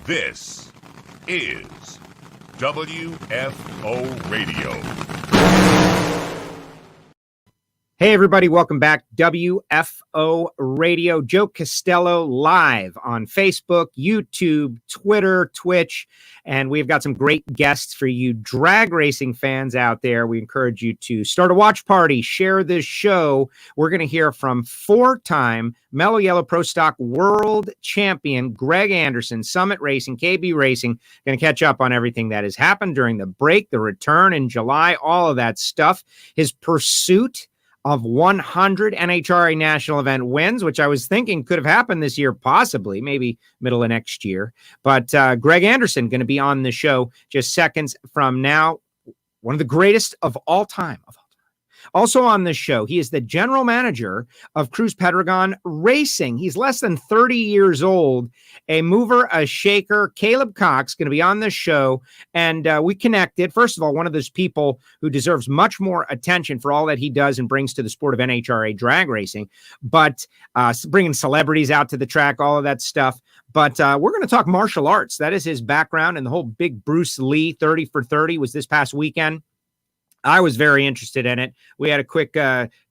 This is WFO Radio. Hey, everybody. Welcome back. WFO Radio. Joe Castello live on Facebook, YouTube, Twitter, Twitch. And we've got some great guests for you drag racing fans out there. We encourage you to start a watch party, share this show. We're going to hear from four-time Mellow Yellow Pro Stock World Champion Greg Anderson, Summit Racing, KB Racing. Going to catch up on everything that has happened during the break, the return in July, all of that stuff. His pursuit of 100 NHRA national event wins, which I was thinking could have happened this year, possibly, maybe middle of next year. But Greg Anderson going to be on the show just seconds from now. One of the greatest of all time. Also on this show, he is the general manager of Cruz Pedregon Racing. He's less than 30 years old, a mover, a shaker. Caleb Cox going to be on this show, and we connected. First of all, one of those people who deserves much more attention for all that he does and brings to the sport of NHRA drag racing, but bringing celebrities out to the track, all of that stuff. But we're going to talk martial arts. That is his background, and the whole big Bruce Lee 30 for 30 was this past weekend. I was very interested in it. We had a quick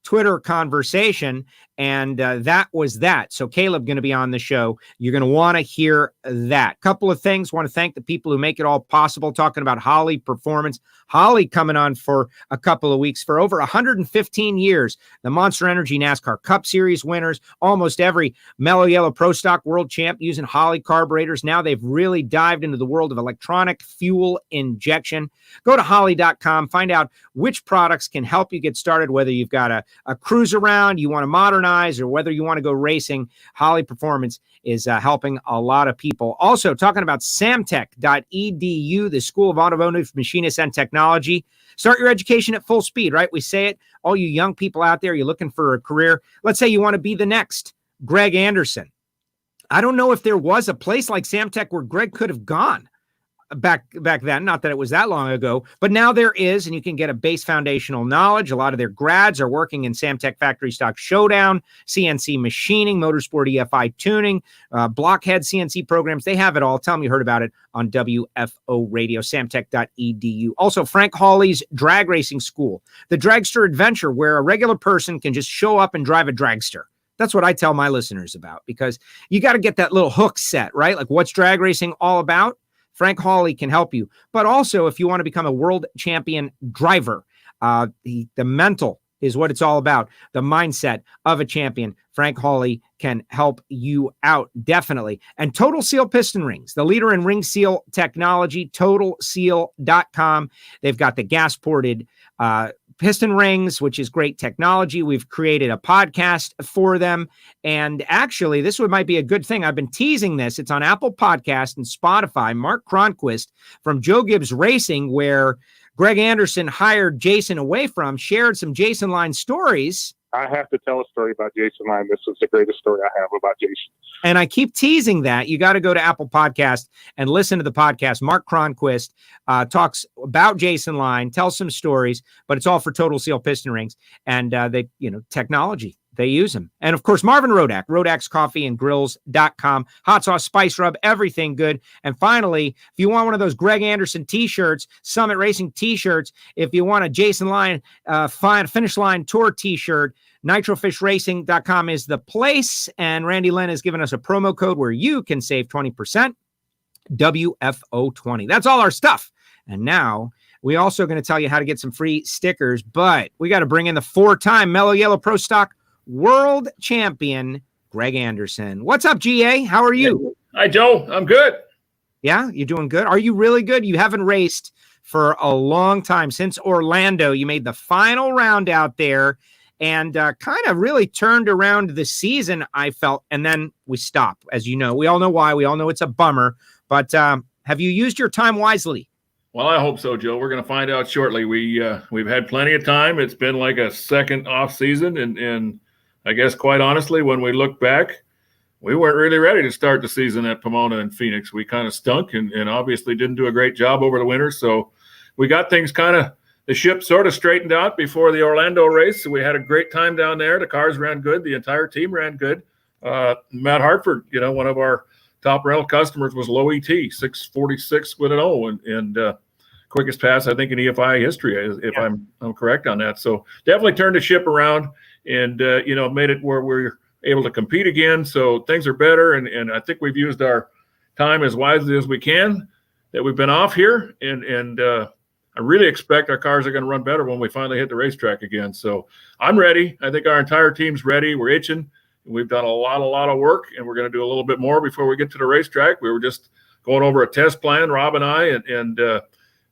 Twitter conversation, and that was that. So Caleb going to be on the show. You're going to want to hear that. Couple of things. Want to thank the people who make it all possible. Talking about Holly Performance. Holly coming on for a couple of weeks. For over 115 years, the Monster Energy NASCAR Cup Series winners, almost every Mellow Yellow Pro Stock World Champ using Holly carburetors. Now they've really dived into the world of electronic fuel injection. Go to holly.com. Find out which products can help you get started, whether you've got a cruise around, you want to modernize, or whether you want to go racing. Holly Performance is helping a lot of people. Also, talking about samtech.edu, the School of Automotive Machinists and Technology. Start your education at full speed, right? We say it. All you young people out there, you're looking for a career. Let's say you want to be the next Greg Anderson. I don't know if there was a place like Samtech where Greg could have gone back then, not that it was that long ago, but now there is, and you can get a base foundational knowledge. A lot of their grads are working in Samtech Factory Stock Showdown, CNC machining, motorsport EFI tuning, blockhead CNC programs. They have it all. Tell them you heard about it on WFO Radio, samtech.edu. Also, Frank Hawley's Drag Racing School, the Dragster Adventure, where a regular person can just show up and drive a dragster. That's what I tell my listeners about, because you got to get that little hook set, right? Like, what's drag racing all about? Frank Hawley can help you. But also, if you want to become a world champion driver, the mental is what it's all about. The mindset of a champion. Frank Hawley can help you out, definitely. And Total Seal Piston Rings, the leader in ring seal technology, totalseal.com. They've got the gas-ported piston rings, which is great technology. We've created a podcast for them. And actually, this might be a good thing. I've been teasing this. It's on Apple Podcast and Spotify. Mark Cronquist from Joe Gibbs Racing, where Greg Anderson hired Jason away from, shared some Jason Line stories. I have to tell a story about Jason Line. This is the greatest story I have about Jason. And I keep teasing that. You got to go to Apple Podcast and listen to the podcast. Mark Cronquist talks about Jason Line, tells some stories, but it's all for Total Seal Piston Rings. And technology. They use them. And of course, Marvin Rodak, rodakscoffeeandgrills.com, hot sauce, spice rub, everything good. And finally, if you want one of those Greg Anderson t-shirts, Summit Racing t-shirts, if you want a Jason Line Finish Line Tour t-shirt, nitrofishracing.com is the place. And Randy Lynn has given us a promo code where you can save 20%, WFO20. That's all our stuff. And now we also going to tell you how to get some free stickers, but we got to bring in the four-time Mellow Yellow Pro Stock World Champion, Greg Anderson. What's up, GA? How are you? Hi, Joe. I'm good. Yeah, you're doing good. Are you really good? You haven't raced for a long time. Since Orlando, you made the final round out there and kind of really turned around the season, I felt, and then we stopped. As you know, we all know why. We all know it's a bummer. But have you used your time wisely? Well, I hope so, Joe. We're going to find out shortly. We've had plenty of time. It's been like a second off season, and I guess quite honestly, when we look back, we weren't really ready to start the season at Pomona and Phoenix. We kind of stunk and obviously didn't do a great job over the winter. So we got things the ship sort of straightened out before the Orlando race. So we had a great time down there. The cars ran good. The entire team ran good. Matt Hartford, one of our top rental customers was low ET, 646 with an O, and quickest pass, I think, in EFI history, if I'm correct on that. So definitely turned the ship around and, made it where we're able to compete again. So things are better. And I think we've used our time as wisely as we can that we've been off here. And I really expect our cars are going to run better when we finally hit the racetrack again. So I'm ready. I think our entire team's ready. We're itching. We've done a lot of work, and we're going to do a little bit more before we get to the racetrack. We were just going over a test plan, Rob and I, and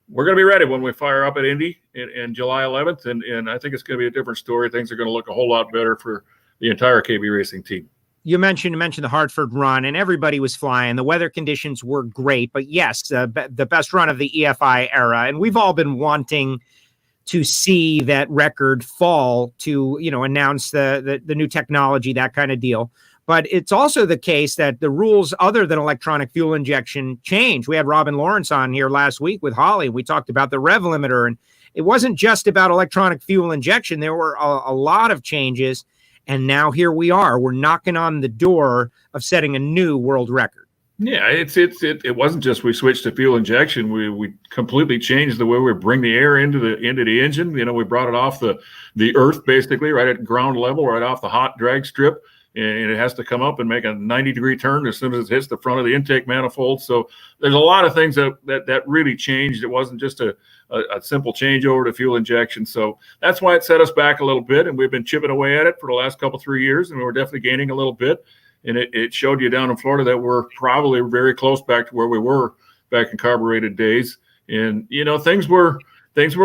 we're going to be ready when we fire up at Indy in July 11th. And I think it's going to be a different story. Things are going to look a whole lot better for the entire KB Racing team. You mentioned the Hartford run, and everybody was flying. The weather conditions were great, but yes, the best run of the EFI era. And we've all been wanting to see that record fall to, announce the new technology, that kind of deal. But it's also the case that the rules other than electronic fuel injection change. We had Robin Lawrence on here last week with Holly. We talked about the rev limiter, and it wasn't just about electronic fuel injection. There were a lot of changes. And now here we are. We're knocking on the door of setting a new world record. Yeah, it wasn't just we switched to fuel injection. We completely changed the way we bring the air into the engine. We brought it off the earth, basically, right at ground level, right off the hot drag strip. And it has to come up and make a 90-degree turn as soon as it hits the front of the intake manifold. So there's a lot of things that really changed. It wasn't just a simple changeover to fuel injection. So that's why it set us back a little bit, and we've been chipping away at it for the last 3 years, and we're definitely gaining a little bit. And it showed you down in Florida that we're probably very close back to where we were back in carbureted days. And, things were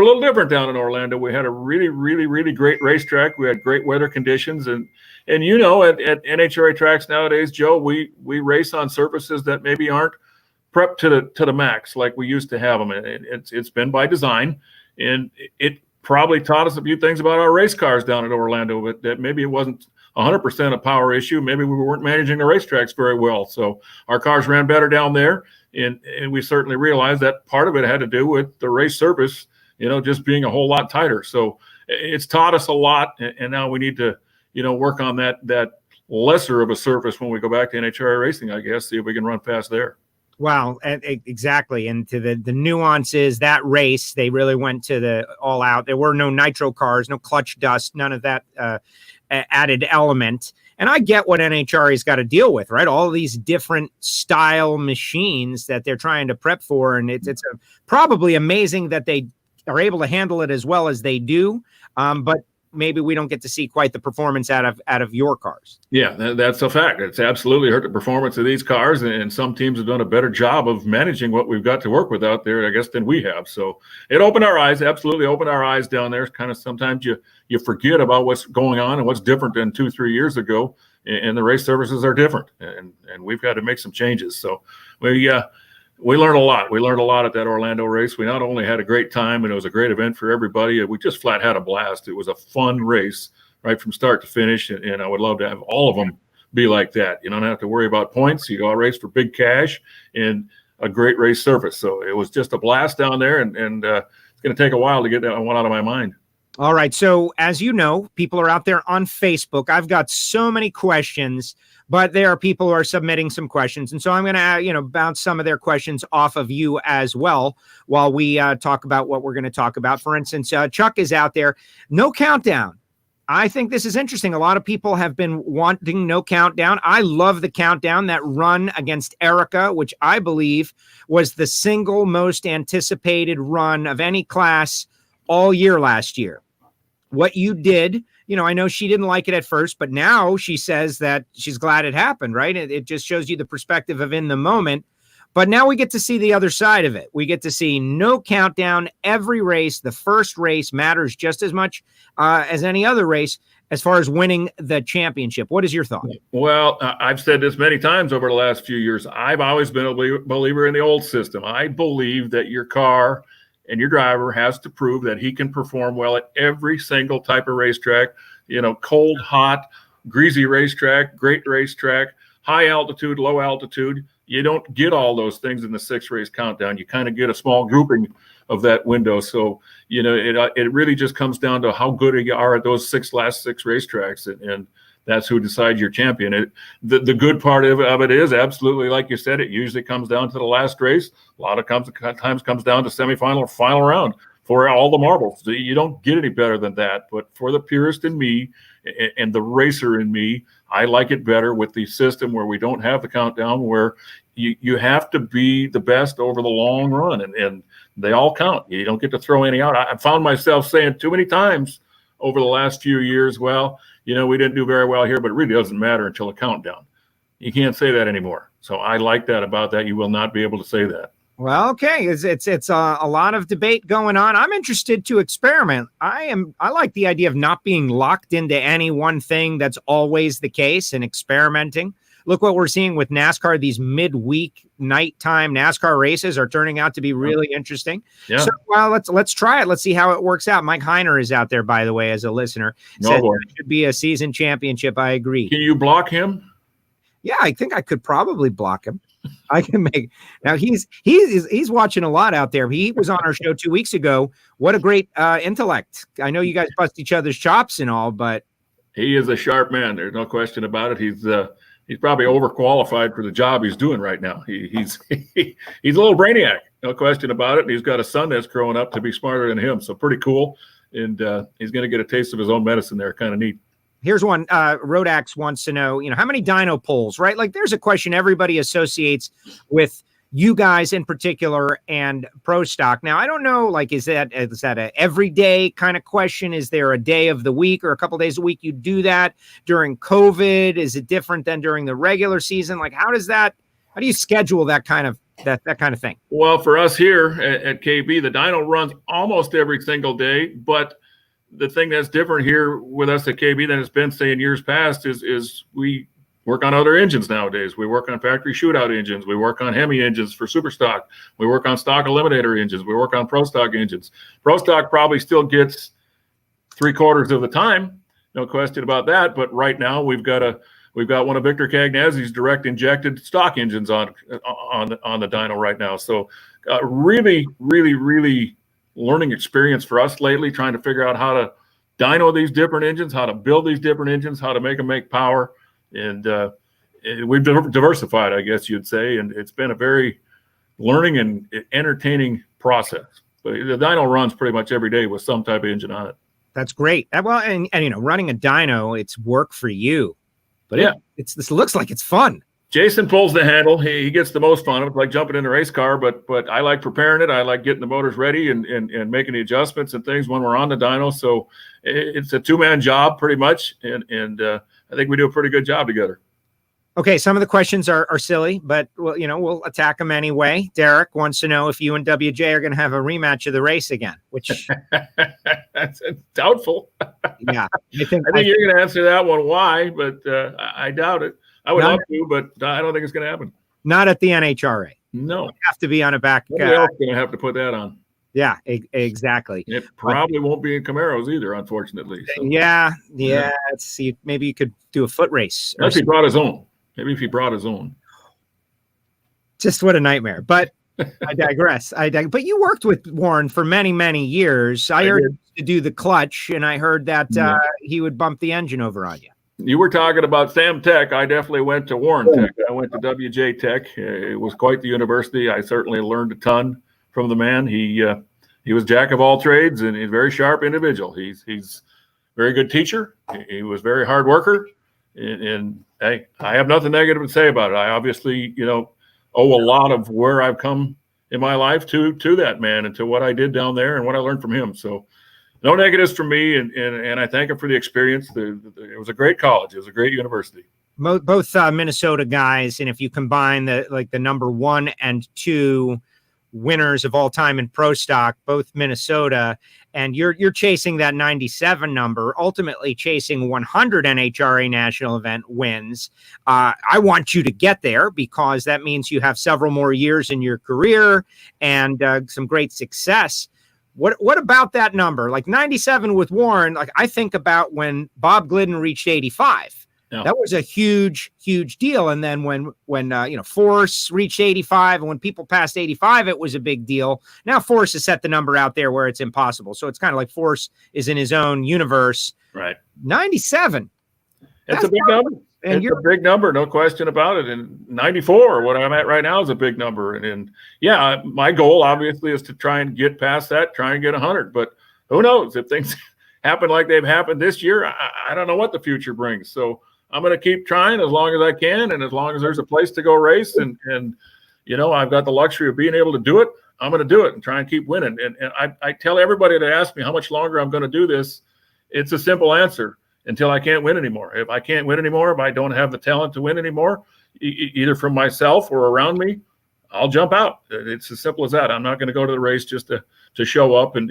a little different down in Orlando. We had a really, really, really great racetrack. We had great weather conditions. And at NHRA tracks nowadays, Joe, we race on surfaces that maybe aren't prepped to the max like we used to have them. And it's been by design. And it probably taught us a few things about our race cars down at Orlando, but that maybe it wasn't 100% a power issue. Maybe we weren't managing the racetracks very well. So our cars ran better down there. And we certainly realized that part of it had to do with the race surface, just being a whole lot tighter. So it's taught us a lot. And now we need to, work on that lesser of a surface when we go back to NHRA racing, I guess, see if we can run fast there. Well, exactly. And to the nuances, that race, they really went to the all out. There were no nitro cars, no clutch dust, none of that added element. And I get what NHRA's got to deal with, right? All these different style machines that they're trying to prep for. And it's probably amazing that they are able to handle it as well as they do. But maybe we don't get to see quite the performance out of your cars. Yeah, that's a fact. It's absolutely hurt the performance of these cars, and some teams have done a better job of managing what we've got to work with out there, I guess, than we have. So it opened our eyes, absolutely opened our eyes down there. It's kind of sometimes you forget about what's going on and what's different than 2-3 years ago, and the race services are different, and we've got to make some changes. So we learned a lot. We learned a lot at that Orlando race. We not only had a great time, and it was a great event for everybody, we just flat had a blast. It was a fun race right from start to finish, and I would love to have all of them be like that. You don't have to worry about points. You go out race for big cash and a great race surface. So it was just a blast down there, and it's going to take a while to get that one out of my mind. All right. So as you know, people are out there on Facebook. I've got so many questions, but there are people who are submitting some questions. And so I'm going to, bounce some of their questions off of you as well while we talk about what we're going to talk about. For instance, Chuck is out there. No countdown. I think this is interesting. A lot of people have been wanting no countdown. I love the countdown, that run against Erica, which I believe was the single most anticipated run of any class all year last year. What you did, I know she didn't like it at first, but now she says that she's glad it happened, right? It just shows you the perspective of in the moment. But now we get to see the other side of it. We get to see no countdown. Every race, the first race matters just as much as any other race as far as winning the championship. What is your thought? Well, I've said this many times over the last few years. I've always been a believer in the old system. I believe that your car and your driver has to prove that he can perform well at every single type of racetrack, cold, hot, greasy racetrack, great racetrack, high altitude, low altitude. You don't get all those things in the 6-race countdown. You kind of get a small grouping of that window. So, it really just comes down to how good you are at those last six racetracks. And that's who decides your champion. The good part of it is absolutely, like you said, it usually comes down to the last race. A lot of times comes down to semifinal or final round for all the marbles. You don't get any better than that. But for the purist in me and the racer in me, I like it better with the system where we don't have the countdown, where you have to be the best over the long run, and they all count. You don't get to throw any out. I found myself saying too many times over the last few years, well, we didn't do very well here, but it really doesn't matter until the countdown. You can't say that anymore. So I like that about that. You will not be able to say that. Well, okay. It's a lot of debate going on. I'm interested to experiment. I like the idea of not being locked into any one thing. That's always the case, and experimenting. Look what we're seeing with NASCAR. These midweek nighttime NASCAR races are turning out to be really interesting. Yeah. So, well, let's try it. Let's see how it works out. Mike Heiner is out there, by the way, as a listener. Said it should be a season championship. I agree. Can you block him? Yeah, I think I could probably block him. I can make now. He's watching a lot out there. He was on our show 2 weeks ago. What a great intellect! I know you guys bust each other's chops and all, but he is a sharp man. There's no question about it. He's probably overqualified for the job he's doing right now. He's a little brainiac, no question about it. And he's got a son that's growing up to be smarter than him, so pretty cool. And he's going to get a taste of his own medicine there. Kind of neat. Here's one. Rodax wants to know, how many dyno polls, right? Like, there's a question everybody associates with you guys in particular and Pro Stock. Now, I don't know, like, is that a everyday kind of question? Is there a day of the week or a couple days a week you do that during COVID? Is it different than during the regular season? Like, how do you schedule that kind of thing? Well, for us here at KB, the dyno runs almost every single day, but the thing that's different here with us at KB than it's been, say, in years past is we work on other engines nowadays. We work on factory shootout engines. We work on Hemi engines for super stock. We work on stock eliminator engines. We work on pro stock engines. Pro stock probably still gets 3/4 of the time, no question about that. But right now we've got one of Victor Cagnazzi's direct injected stock engines on the dyno right now. So really, really, really learning experience for us lately, trying to figure out how to dyno these different engines, how to build these different engines, how to make them make power. And we've diversified, I guess you'd say. And it's been a very learning and entertaining process. But the dyno runs pretty much every day with some type of engine on it. That's great. Well, and running a dyno, it's work for you. But yeah, this looks like it's fun. Jason pulls the handle. He gets the most fun. It's like jumping in a race car, but I like preparing it. I like getting the motors ready and making the adjustments and things when we're on the dyno. So it's a two-man job pretty much, and I think we do a pretty good job together. Okay, some of the questions are silly, but we'll attack them anyway. Derek wants to know if you and WJ are going to have a rematch of the race again, which that's doubtful. Yeah, I think you're going to answer that one. Why? But I doubt it. I would love to, but I don't think it's going to happen. Not at the NHRA. No. You have to be on a back. Somebody else is going to have to put that on. Yeah, exactly. It probably won't be in Camaros either, unfortunately. So. Yeah. Let's see. Maybe you could do a foot race. Unless he brought his own. Maybe if he brought his own. Just what a nightmare. But I digress. But you worked with Warren for many, many years. I heard him to do the clutch, and I heard that he would bump the engine over on you. You were talking about Sam Tech. I definitely went to Warren Tech. I went to WJ Tech. It was quite the university. I certainly learned a ton from the man. He was jack of all trades and a very sharp individual. He's a very good teacher. He was a very hard worker. And hey, I have nothing negative to say about it. I obviously, owe a lot of where I've come in my life to that man and to what I did down there and what I learned from him. So no negatives from me, and I thank him for the experience. It was a great college. It was a great university. Both Minnesota guys, and if you combine the number 1 and 2 winners of all time in pro stock, both Minnesota, and you're chasing that 97 number, ultimately chasing 100 NHRA national event wins. I want you to get there because that means you have several more years in your career and some great success. What about that number? Like 97 with Warren, like I think about when Bob Glidden reached 85. Yeah. That was a huge, huge deal. And then when Force reached 85 and when people passed 85, it was a big deal. Now Force has set the number out there where it's impossible. So it's kind of like Force is in his own universe. Right. 97. It's a big number. And it's a big number, no question about it. And 94, what I'm at right now, is a big number. And yeah, my goal obviously is to try and get past that, try and get 100. But who knows if things happen like they've happened this year? I don't know what the future brings. So I'm going to keep trying as long as I can, and as long as there's a place to go race, and I've got the luxury of being able to do it. I'm going to do it and try and keep winning. And I tell everybody that asks me how much longer I'm going to do this, it's a simple answer: until I can't win anymore. If I can't win anymore, if I don't have the talent to win anymore, either from myself or around me, I'll jump out. It's as simple as that. I'm not going to go to the race just to show up and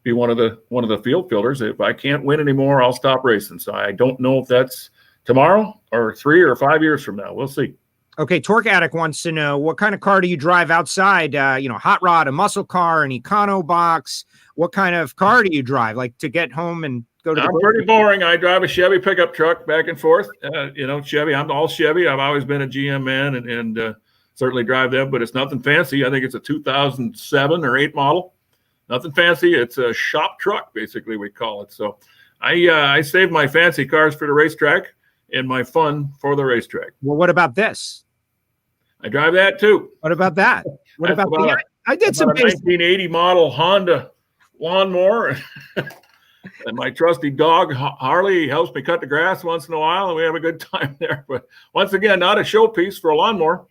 be one of the field fillers. If I can't win anymore, I'll stop racing. So I don't know if that's tomorrow or 3 or 5 years from now. We'll see. Okay, Torque Addict wants to know, what kind of car do you drive outside? Hot rod, a muscle car, an econo box. What kind of car do you drive, like to get home and go to? I'm pretty boring. I drive a Chevy pickup truck back and forth. Chevy. I'm all Chevy. I've always been a GM man, and certainly drive them. But it's nothing fancy. I think it's a 2007 or 8 model. Nothing fancy. It's a shop truck, basically, we call it. So I save my fancy cars for the racetrack and my fun for the racetrack. Well, what about this? I drive that too. What about that? What about the? I did some 1980 model Honda lawnmower. And my trusty dog, Harley, helps me cut the grass once in a while, and we have a good time there. But once again, not a showpiece for a lawnmower.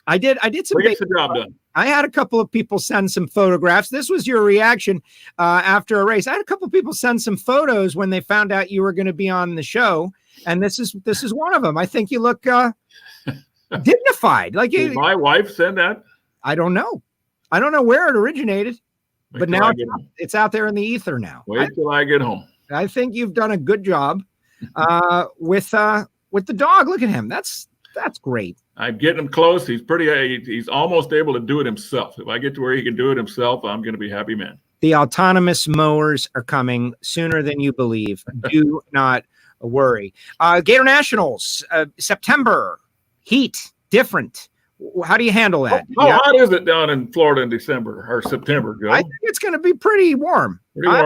I did some. Gets the job done. I had a couple of people send some photographs. This was your reaction after a race. I had a couple of people send some photos when they found out you were going to be on the show, and this is one of them. I think you look dignified. Like, did my wife send that? I don't know where it originated, but now it's out there in the ether now. Wait till I get home. I think you've done a good job with the dog. Look at him. That's great. I'm getting him close. He's almost able to do it himself. If I get to where he can do it himself, I'm going to be a happy man. The autonomous mowers are coming sooner than you believe. Do not worry. Gator Nationals, September, heat, different. How do you handle that? How hot is it down in Florida in December or September, Joe? I think it's going to be pretty warm. I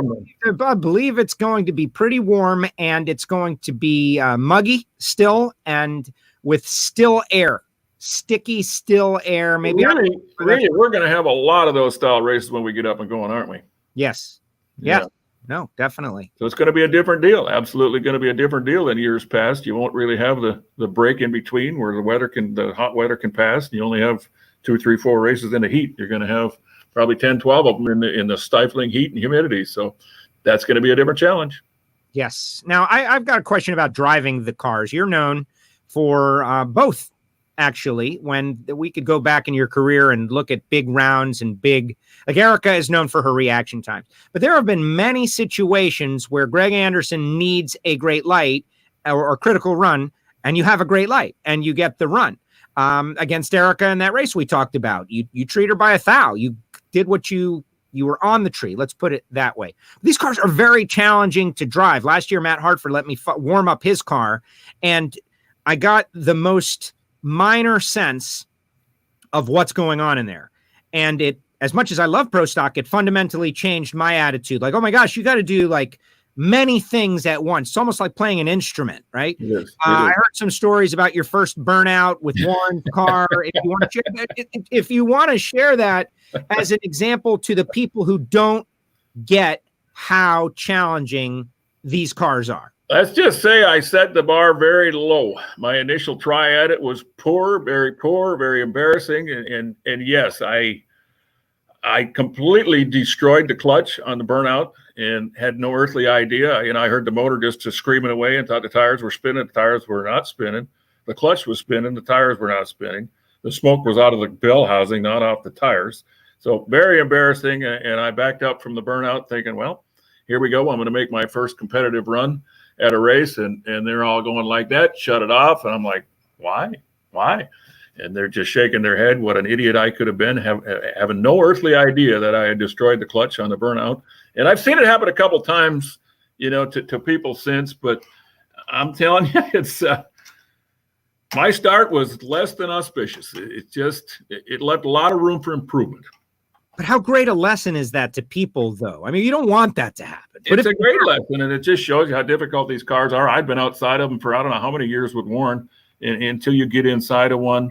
believe it's going to be pretty warm, and it's going to be muggy still, and with still air, sticky still air. Maybe really, we're going to have a lot of those style races when we get up and going, aren't we? Yes. Yeah. No, definitely. So it's going to be a different deal. Absolutely going to be a different deal than years past. You won't really have the break in between where the hot weather can pass. And you only have 2, 3, 4 races in the heat. You're going to have probably 10, 12 of them in the stifling heat and humidity. So that's going to be a different challenge. Yes. Now I've got a question about driving the cars. You're known for both, actually, when we could go back in your career and look at big rounds and like Erica is known for her reaction times, but there have been many situations where Greg Anderson needs a great light or critical run, and you have a great light and you get the run. Against Erica in that race we talked about, you treat her by a thou. You did what you were on the tree. Let's put it that way. These cars are very challenging to drive. Last year, Matt Hartford let me warm up his car, and I got the most minor sense of what's going on in there. And it, as much as I love Pro Stock, it fundamentally changed my attitude. Like, oh my gosh, you got to do like many things at once. It's almost like playing an instrument, right? Yes, I heard some stories about your first burnout with Warren's car. If you want to share that as an example to the people who don't get how challenging these cars are. Let's just say I set the bar very low. My initial try at it was poor, very embarrassing. And yes, I completely destroyed the clutch on the burnout and had no earthly idea. I heard the motor just screaming away and thought the tires were spinning. The tires were not spinning. The clutch was spinning. The tires were not spinning. The smoke was out of the bell housing, not off the tires. So very embarrassing. And I backed up from the burnout thinking, well, here we go. I'm going to make my first competitive run at a race, and they're all going like that, shut it off. And I'm like, why? And they're just shaking their head. What an idiot I could have been, having no earthly idea that I had destroyed the clutch on the burnout. And I've seen it happen a couple times, to people since, but I'm telling you, it's my start was less than auspicious. It left a lot of room for improvement. But how great a lesson is that to people, though? I mean, you don't want that to happen. But It's a great lesson, and it just shows you how difficult these cars are. I've been outside of them for I don't know how many years with Warren, and until you get inside of one.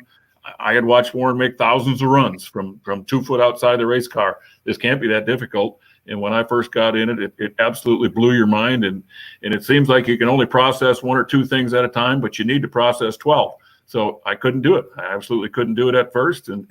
I had watched Warren make thousands of runs from 2 foot outside the race car. This can't be that difficult. And when I first got in it, it absolutely blew your mind. And it seems like you can only process 1 or 2 things at a time, but you need to process 12. So I couldn't do it. I absolutely couldn't do it at first, and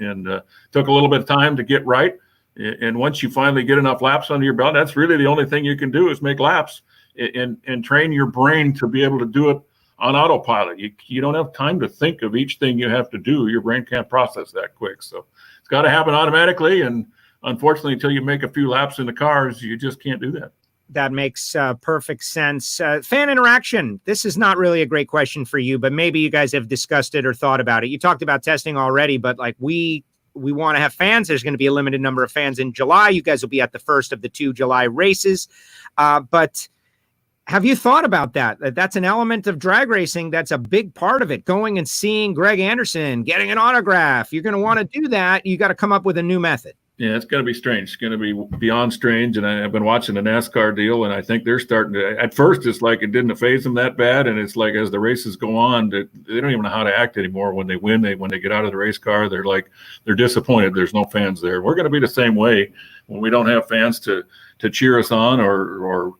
took a little bit of time to get right. And once you finally get enough laps under your belt, that's really the only thing you can do is make laps and train your brain to be able to do it on autopilot. You don't have time to think of each thing you have to do. Your brain can't process that quick. So it's got to happen automatically. And unfortunately, until you make a few laps in the cars, you just can't do that. That makes perfect sense. Fan interaction. This is not really a great question for you, but maybe you guys have discussed it or thought about it. You talked about testing already, but like we want to have fans. There's going to be a limited number of fans in July. You guys will be at the first of the 2 July races. But have you thought about that? That's an element of drag racing. That's a big part of it. Going and seeing Greg Anderson, getting an autograph. You're going to want to do that. You got to come up with a new method. Yeah, it's going to be strange. It's going to be beyond strange. And I've been watching the NASCAR deal, and I think they're starting to, at first, it's like it didn't phase them that bad. And it's like as the races go on, they don't even know how to act anymore. When they win, when they get out of the race car, they're disappointed. There's no fans there. We're going to be the same way when we don't have fans to cheer us on or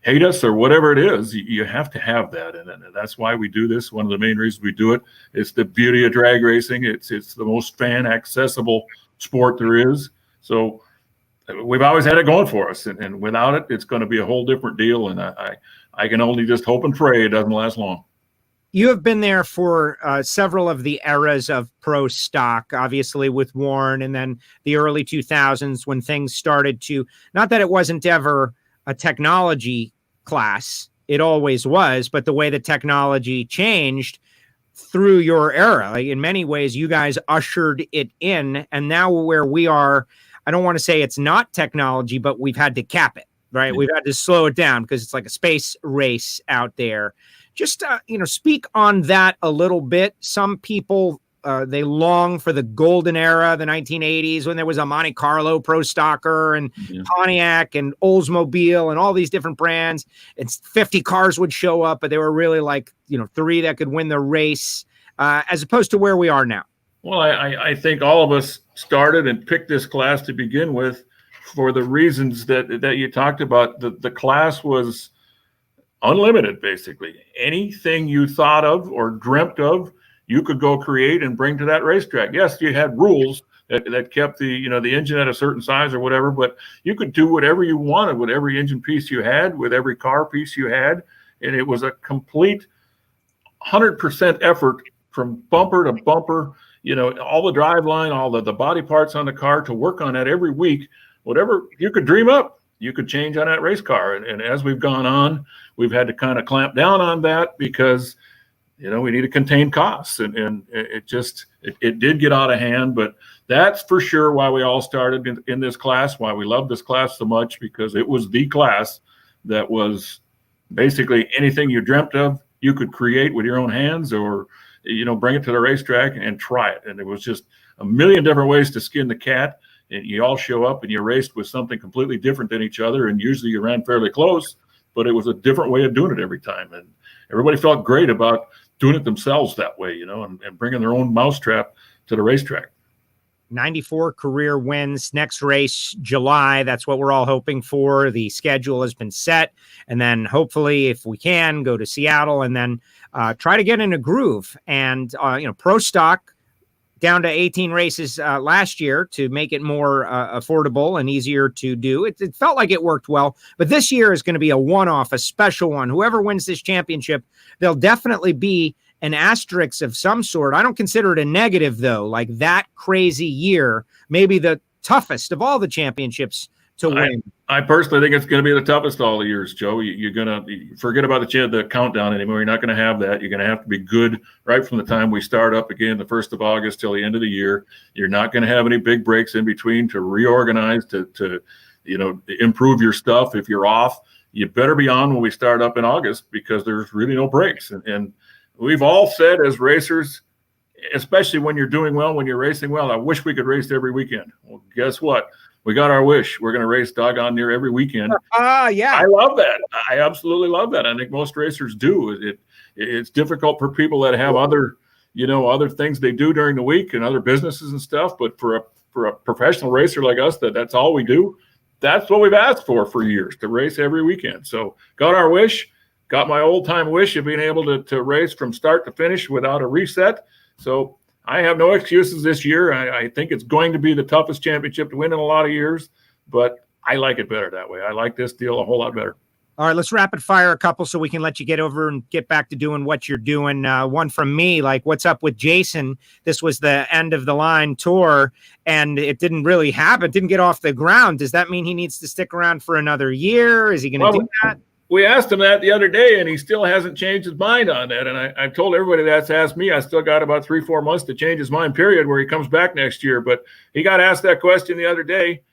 hate us or whatever it is. You have to have that. And that's why we do this. One of the main reasons we do it. It's the beauty of drag racing. It's the most fan accessible sport there is. So we've always had it going for us, and without it, it's going to be a whole different deal. And I can only just hope and pray it doesn't last long. You have been there for several of the eras of pro stock, obviously with Warren, and then the early 2000s when things started to, not that it wasn't ever a technology class, it always was, but the way the technology changed through your era, like in many ways, you guys ushered it in. And now where we are, I don't want to say it's not technology, but we've had to cap it, right? We've had to slow it down because it's like a space race out there. Just, speak on that a little bit. Some people, they long for the golden era, the 1980s, when there was a Monte Carlo Pro Stocker and Pontiac and Oldsmobile and all these different brands. And 50 cars would show up, but they were really like, 3 that could win the race, as opposed to where we are now. Well, I think all of us started and picked this class to begin with for the reasons that you talked about. The class was unlimited, basically. Anything you thought of or dreamt of, you could go create and bring to that racetrack. Yes, you had rules that kept the engine at a certain size or whatever, but you could do whatever you wanted with every engine piece you had, with every car piece you had, and it was a complete 100% effort from bumper to bumper. All the driveline, all the body parts on the car to work on that every week. Whatever you could dream up, you could change on that race car. And as we've gone on, we've had to kind of clamp down on that because, we need to contain costs. And it did get out of hand. But that's for sure why we all started in this class, why we love this class so much, because it was the class that was basically anything you dreamt of, you could create with your own hands or bring it to the racetrack and try it. And it was just a million different ways to skin the cat. And you all show up and you raced with something completely different than each other. And usually you ran fairly close, but it was a different way of doing it every time. And everybody felt great about doing it themselves that way, and bringing their own mousetrap to the racetrack. 94 career wins. Next race, July. That's what we're all hoping for. The schedule has been set. And then hopefully, if we can, go to Seattle and then try to get in a groove. And, pro stock down to 18 races last year to make it more affordable and easier to do. It felt like it worked well. But this year is going to be a one-off, a special one. Whoever wins this championship, there'll definitely be an asterisk of some sort. I don't consider it a negative, though. Like that crazy year, maybe the toughest of all the championships to win. I personally think it's going to be the toughest all the years, Joe. You're going to forget about the countdown anymore. You're not going to have that. You're going to have to be good right from the time we start up again, the 1st of August till the end of the year. You're not going to have any big breaks in between to reorganize, to improve your stuff. If you're off, you better be on when we start up in August because there's really no breaks. And we've all said as racers, especially when you're doing well, when you're racing well, I wish we could race every weekend. Well, guess what? we got our wish. We're going to race doggone near every weekend. Yeah. I love that. I absolutely love that. I think most racers do. It's difficult for people that have other things they do during the week and other businesses and stuff. But for a professional racer like us, that's all we do. That's what we've asked for years, to race every weekend. So got our wish, got my old time wish of being able to race from start to finish without a reset. So I have no excuses this year. I think it's going to be the toughest championship to win in a lot of years, but I like it better that way. I like this deal a whole lot better. All right, let's rapid fire a couple so we can let you get over and get back to doing what you're doing. One from me, like, what's up with Jason? This was the end of the line tour, and it didn't really happen. It didn't get off the ground. Does that mean he needs to stick around for another year? Is he going to do that? We asked him that the other day, and he still hasn't changed his mind on that. And I've told everybody that's asked me, I still got about 3-4 months to change his mind, period, where he comes back next year. But he got asked that question the other day.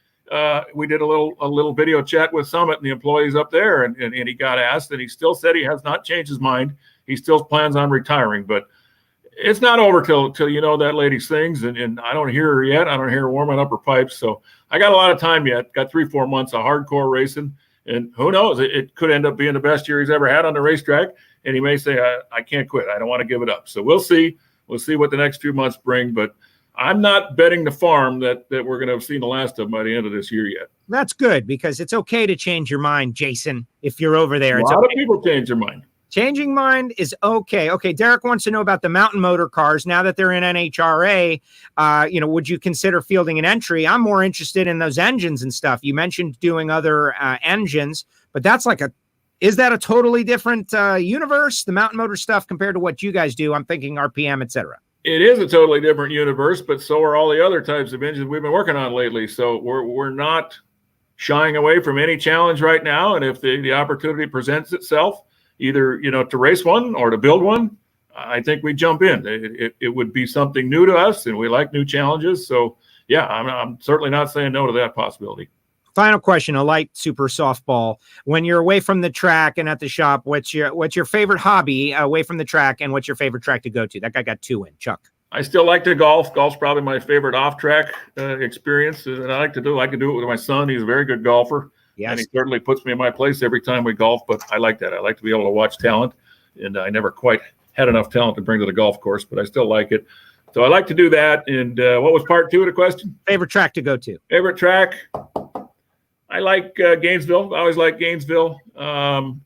We did a little video chat with Summit and the employees up there, and he got asked, and he still said he has not changed his mind. He still plans on retiring, but it's not over till that lady sings, and I don't hear her yet. I don't hear her warming up her pipes. So I got a lot of time yet. Got 3-4 months of hardcore racing. And who knows, it could end up being the best year he's ever had on the racetrack. And he may say, I can't quit. I don't want to give it up. So we'll see. We'll see what the next few months bring. But I'm not betting the farm that we're going to have seen the last of him by the end of this year yet. That's good, because it's okay to change your mind, Jason, if you're over there. A lot of people change their mind. Changing mind is okay. Okay, Derek wants to know about the mountain motor cars. Now that they're in NHRA, would you consider fielding an entry? I'm more interested in those engines and stuff. You mentioned doing other engines, but that's is that a totally different universe, the mountain motor stuff, compared to what you guys do? I'm thinking RPM, et cetera. It is a totally different universe, but so are all the other types of engines we've been working on lately. So we're not shying away from any challenge right now. And if the opportunity presents itself, either, to race one or to build one, I think we jump in. It would be something new to us, and we like new challenges. So, yeah, I'm certainly not saying no to that possibility. Final question, a light super softball. When you're away from the track and at the shop, what's your favorite hobby away from the track, and what's your favorite track to go to? That guy got 2 in. Chuck. I still like to golf. Golf's probably my favorite off-track experience, and I like to do it with my son. He's a very good golfer. Yes. And he certainly puts me in my place every time we golf, but I like that. I like to be able to watch talent, and I never quite had enough talent to bring to the golf course, but I still like it. So I like to do that. And what was part 2 of the question? Favorite track to go to? Favorite track? I like Gainesville. I always like Gainesville.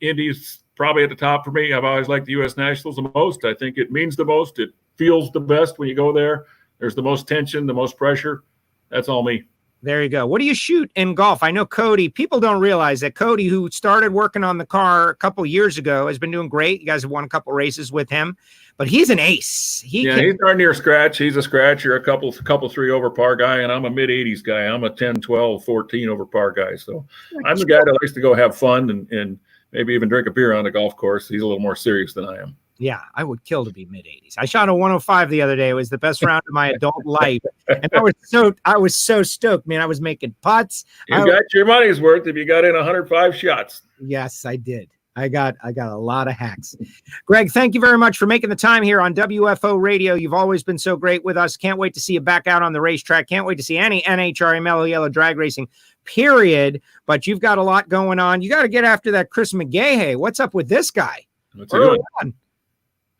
Indy's probably at the top for me. I've always liked the U.S. Nationals the most. I think it means the most. It feels the best when you go there. There's the most tension, the most pressure. That's all me. There you go. What do you shoot in golf? I know Cody. People don't realize that Cody, who started working on the car a couple years ago, has been doing great. You guys have won a couple races with him, but he's an ace. He's darn near scratch. He's a scratcher, a couple 3 over par guy, and I'm a mid-80s guy. I'm a 10, 12, 14 over par guy. So I'm the guy that likes to go have fun and maybe even drink a beer on the golf course. He's a little more serious than I am. Yeah, I would kill to be mid-80s. I shot a 105 the other day. It was the best round of my adult life, and I was so stoked, man. I was making putts. You got your money's worth if you got in 105 shots. Yes, I did. I got a lot of hacks. Greg, thank you very much for making the time here on WFO Radio. You've always been so great with us. Can't wait to see you back out on the racetrack. Can't wait to see any NHRA Mellow Yellow drag racing, period. But you've got a lot going on. You got to get after that Chris McGahey. What's up with this guy? What's he doing?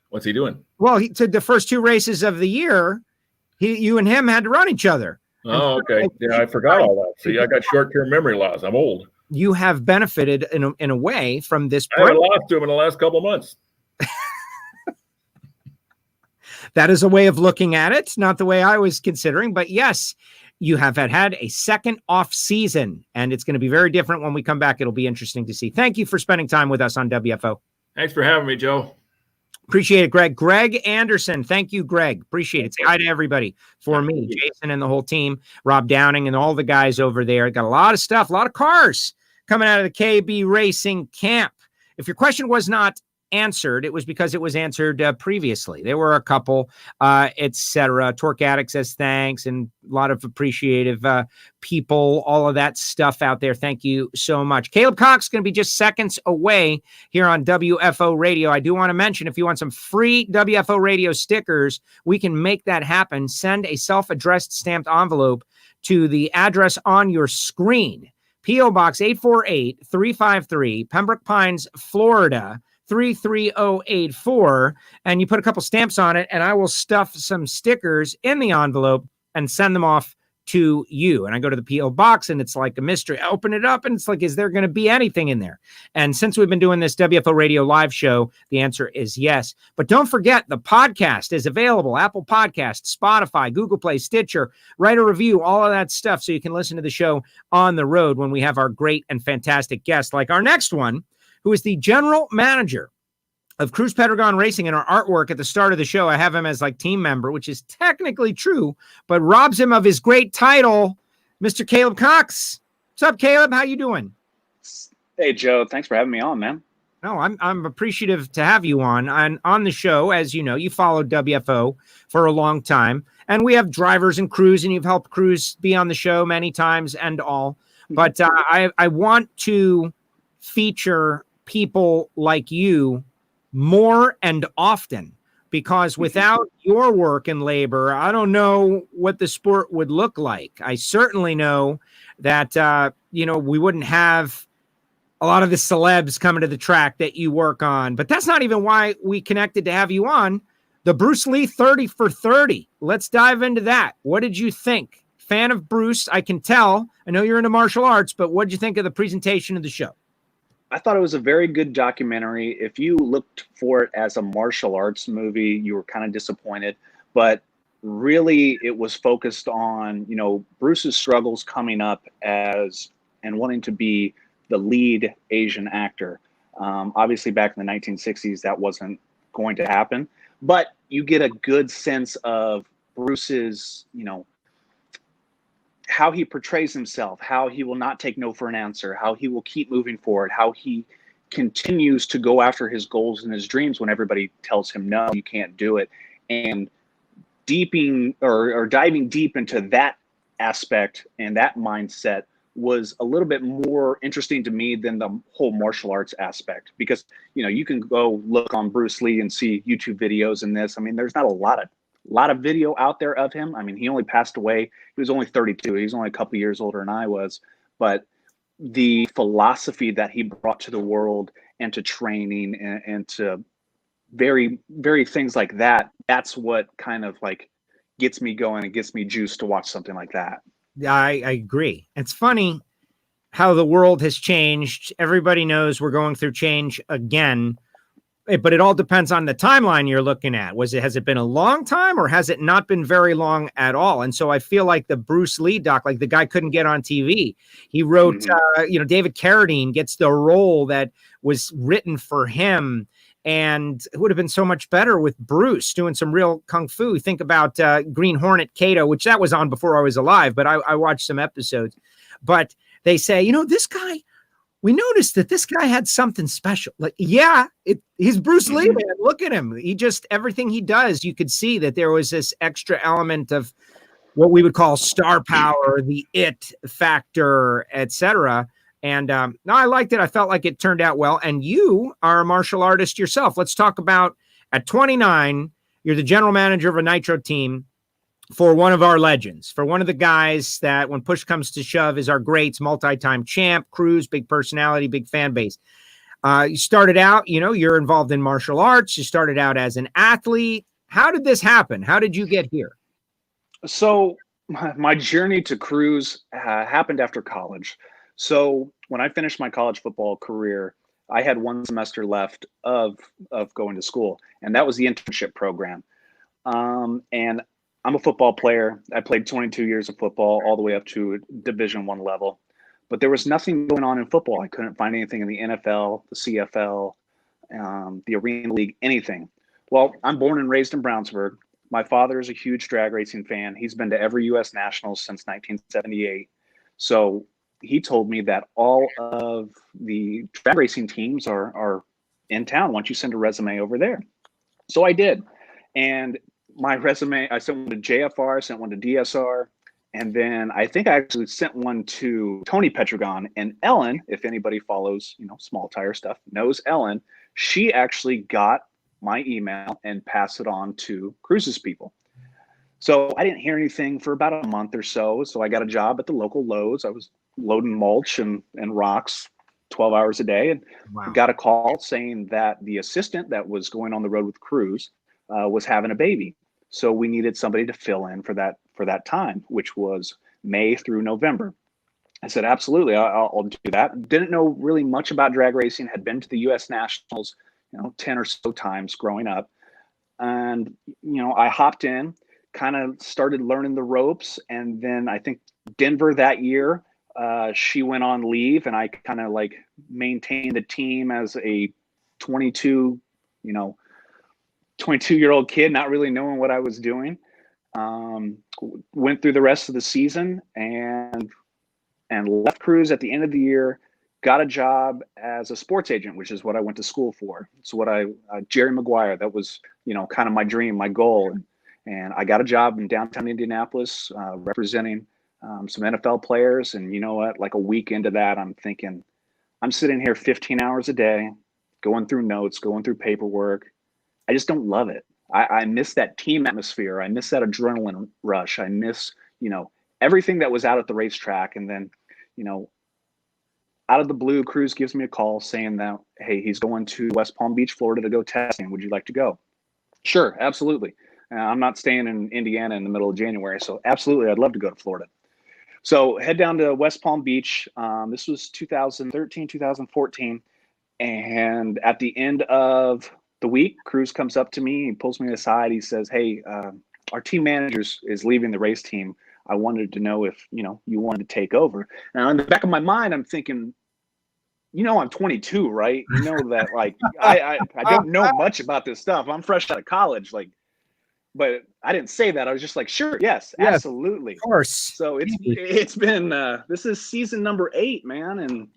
What's he doing? Well, he took the first 2 races of the year. You and him had to run each other. Oh, okay. Yeah, I forgot all that. See, I got short-term memory loss. I'm old. You have benefited in a way from this. I haven't lost to him in the last couple of months. That is a way of looking at it. Not the way I was considering, but yes, you have had a second off season, and it's going to be very different when we come back. It'll be interesting to see. Thank you for spending time with us on WFO. Thanks for having me, Joe. Appreciate it, Greg. Greg Anderson. Thank you, Greg. Appreciate it. Say hi to everybody for me, Jason and the whole team, Rob Downing and all the guys over there. Got a lot of stuff, a lot of cars coming out of the KB Racing camp. If your question was not answered, it was because it was answered previously. There were a couple, etc. Torque Addict says thanks, and a lot of appreciative people, all of that stuff out there. Thank you so much. Caleb Cox is going to be just seconds away here on WFO Radio. I do want to mention, if you want some free WFO Radio stickers, we can make that happen. Send a self-addressed stamped envelope to the address on your screen. P.O. Box 848-353, Pembroke Pines, Florida, 33084. And you put a couple stamps on it, and I will stuff some stickers in the envelope and send them off to you. And I go to the P.O. box, and it's like a mystery. I open it up, and it's like, is there going to be anything in there? And since we've been doing this WFO Radio live show, the answer is yes. But don't forget, the podcast is available. Apple Podcasts, Spotify, Google Play, Stitcher. Write a review, all of that stuff, so you can listen to the show on the road when we have our great and fantastic guests, like our next one, who is the general manager of Cruz Pedregon Racing. In our artwork at the start of the show, I have him as like team member, which is technically true, but robs him of his great title, Mr. Caleb Cox. What's up, Caleb? How you doing? Hey, Joe. Thanks for having me on, man. No, I'm appreciative to have you on the show. As you know, you followed WFO for a long time, and we have drivers and crews, and you've helped crews be on the show many times and all. But I want to feature people like you more and often, because without your work and labor, I don't know what the sport would look like. I certainly know that, we wouldn't have a lot of the celebs coming to the track that you work on, but that's not even why we connected to have you on. The Bruce Lee 30 for 30. Let's dive into that. What did you think? Fan of Bruce, I can tell. I know you're into martial arts, but what did you think of the presentation of the show? I thought it was a very good documentary. If you looked for it as a martial arts movie, you were kind of disappointed. But really, it was focused on, Bruce's struggles coming up and wanting to be the lead Asian actor. Obviously, back in the 1960s, that wasn't going to happen. But you get a good sense of Bruce's, how he portrays himself, how he will not take no for an answer, how he will keep moving forward, how he continues to go after his goals and his dreams when everybody tells him, no, you can't do it. And diving deep into that aspect and that mindset was a little bit more interesting to me than the whole martial arts aspect, because, you can go look on Bruce Lee and see YouTube videos and this. I mean, there's not a lot of video out there of him. I mean, he only passed away. He was only 32. He was only a couple of years older than I was. But the philosophy that he brought to the world and to training and to very, very things like that, that's what kind of like gets me going and gets me juiced to watch something like that. I agree. It's funny how the world has changed. Everybody knows we're going through change again. But it all depends on the timeline you're looking at. Has it been a long time, or has it not been very long at all? And so I feel like the Bruce Lee doc, like the guy couldn't get on TV. He wrote, David Carradine gets the role that was written for him. And it would have been so much better with Bruce doing some real kung fu. Think about Green Hornet Kato, which that was on before I was alive, but I watched some episodes. But they say, this guy, we noticed that this guy had something special. Like, he's Bruce Lee, man. Look at him. Everything he does, you could see that there was this extra element of what we would call star power, the it factor, etc. And no, I liked it. I felt like it turned out well. And you are a martial artist yourself. Let's talk about, at 29, you're the general manager of a Nitro team for one of our legends, for one of the guys that when push comes to shove is our greats, multi-time champ, Cruz, big personality, big fan base. You started out, you're involved in martial arts. You started out as an athlete. How did this happen? How did you get here? So my journey to Cruz happened after college. So when I finished my college football career, I had one semester left of going to school, and that was the internship program. And I'm a football player. I played 22 years of football all the way up to Division I level, but there was nothing going on in football. I couldn't find anything in the NFL, the CFL, the Arena League, anything. Well, I'm born and raised in Brownsburg. My father is a huge drag racing fan. He's been to every U.S. Nationals since 1978. So he told me that all of the drag racing teams are in town. Why don't you send a resume over there? So I did. And my resume, I sent one to JFR, sent one to DSR, and then I think I actually sent one to Tony Pedregon. And Ellen, if anybody follows, small tire stuff, knows Ellen. She actually got my email and passed it on to Cruz's people. So I didn't hear anything for about a month or so. So I got a job at the local Lowe's. I was loading mulch and rocks 12 hours a day, and Wow. got a call saying that the assistant that was going on the road with Cruz was having a baby. So we needed somebody to fill in for that time, which was May through November. I said, absolutely, I'll do that. Didn't know really much about drag racing, had been to the U.S. Nationals, 10 or so times growing up. And, I hopped in, kind of started learning the ropes. And then I think Denver that year, she went on leave, and I kind of like maintained the team as a 22-year-old kid, not really knowing what I was doing. Went through the rest of the season and left Cruz at the end of the year, got a job as a sports agent, which is what I went to school for. So Jerry Maguire, that was, kind of my dream, my goal. And I got a job in downtown Indianapolis, representing some NFL players. And you know what, like a week into that, I'm thinking, I'm sitting here 15 hours a day, going through notes, going through paperwork. I just don't love it. I miss that team atmosphere. I miss that adrenaline rush. I miss, everything that was out at the racetrack. And then, out of the blue, Cruz gives me a call saying that, hey, he's going to West Palm Beach, Florida to go testing. Would you like to go? Sure, absolutely. I'm not staying in Indiana in the middle of January, so absolutely, I'd love to go to Florida. So head down to West Palm Beach. This was 2013, 2014. And at the end of the week, Cruz comes up to me, he pulls me aside. He says, hey, our team manager is leaving the race team. I wanted to know if, you wanted to take over. Now, in the back of my mind, I'm thinking, I'm 22, right? You know that, like, I don't know much about this stuff. I'm fresh out of college, but I didn't say that. I was just like, sure, yes, absolutely. Of course. So it's been, this is season number 8, man. And,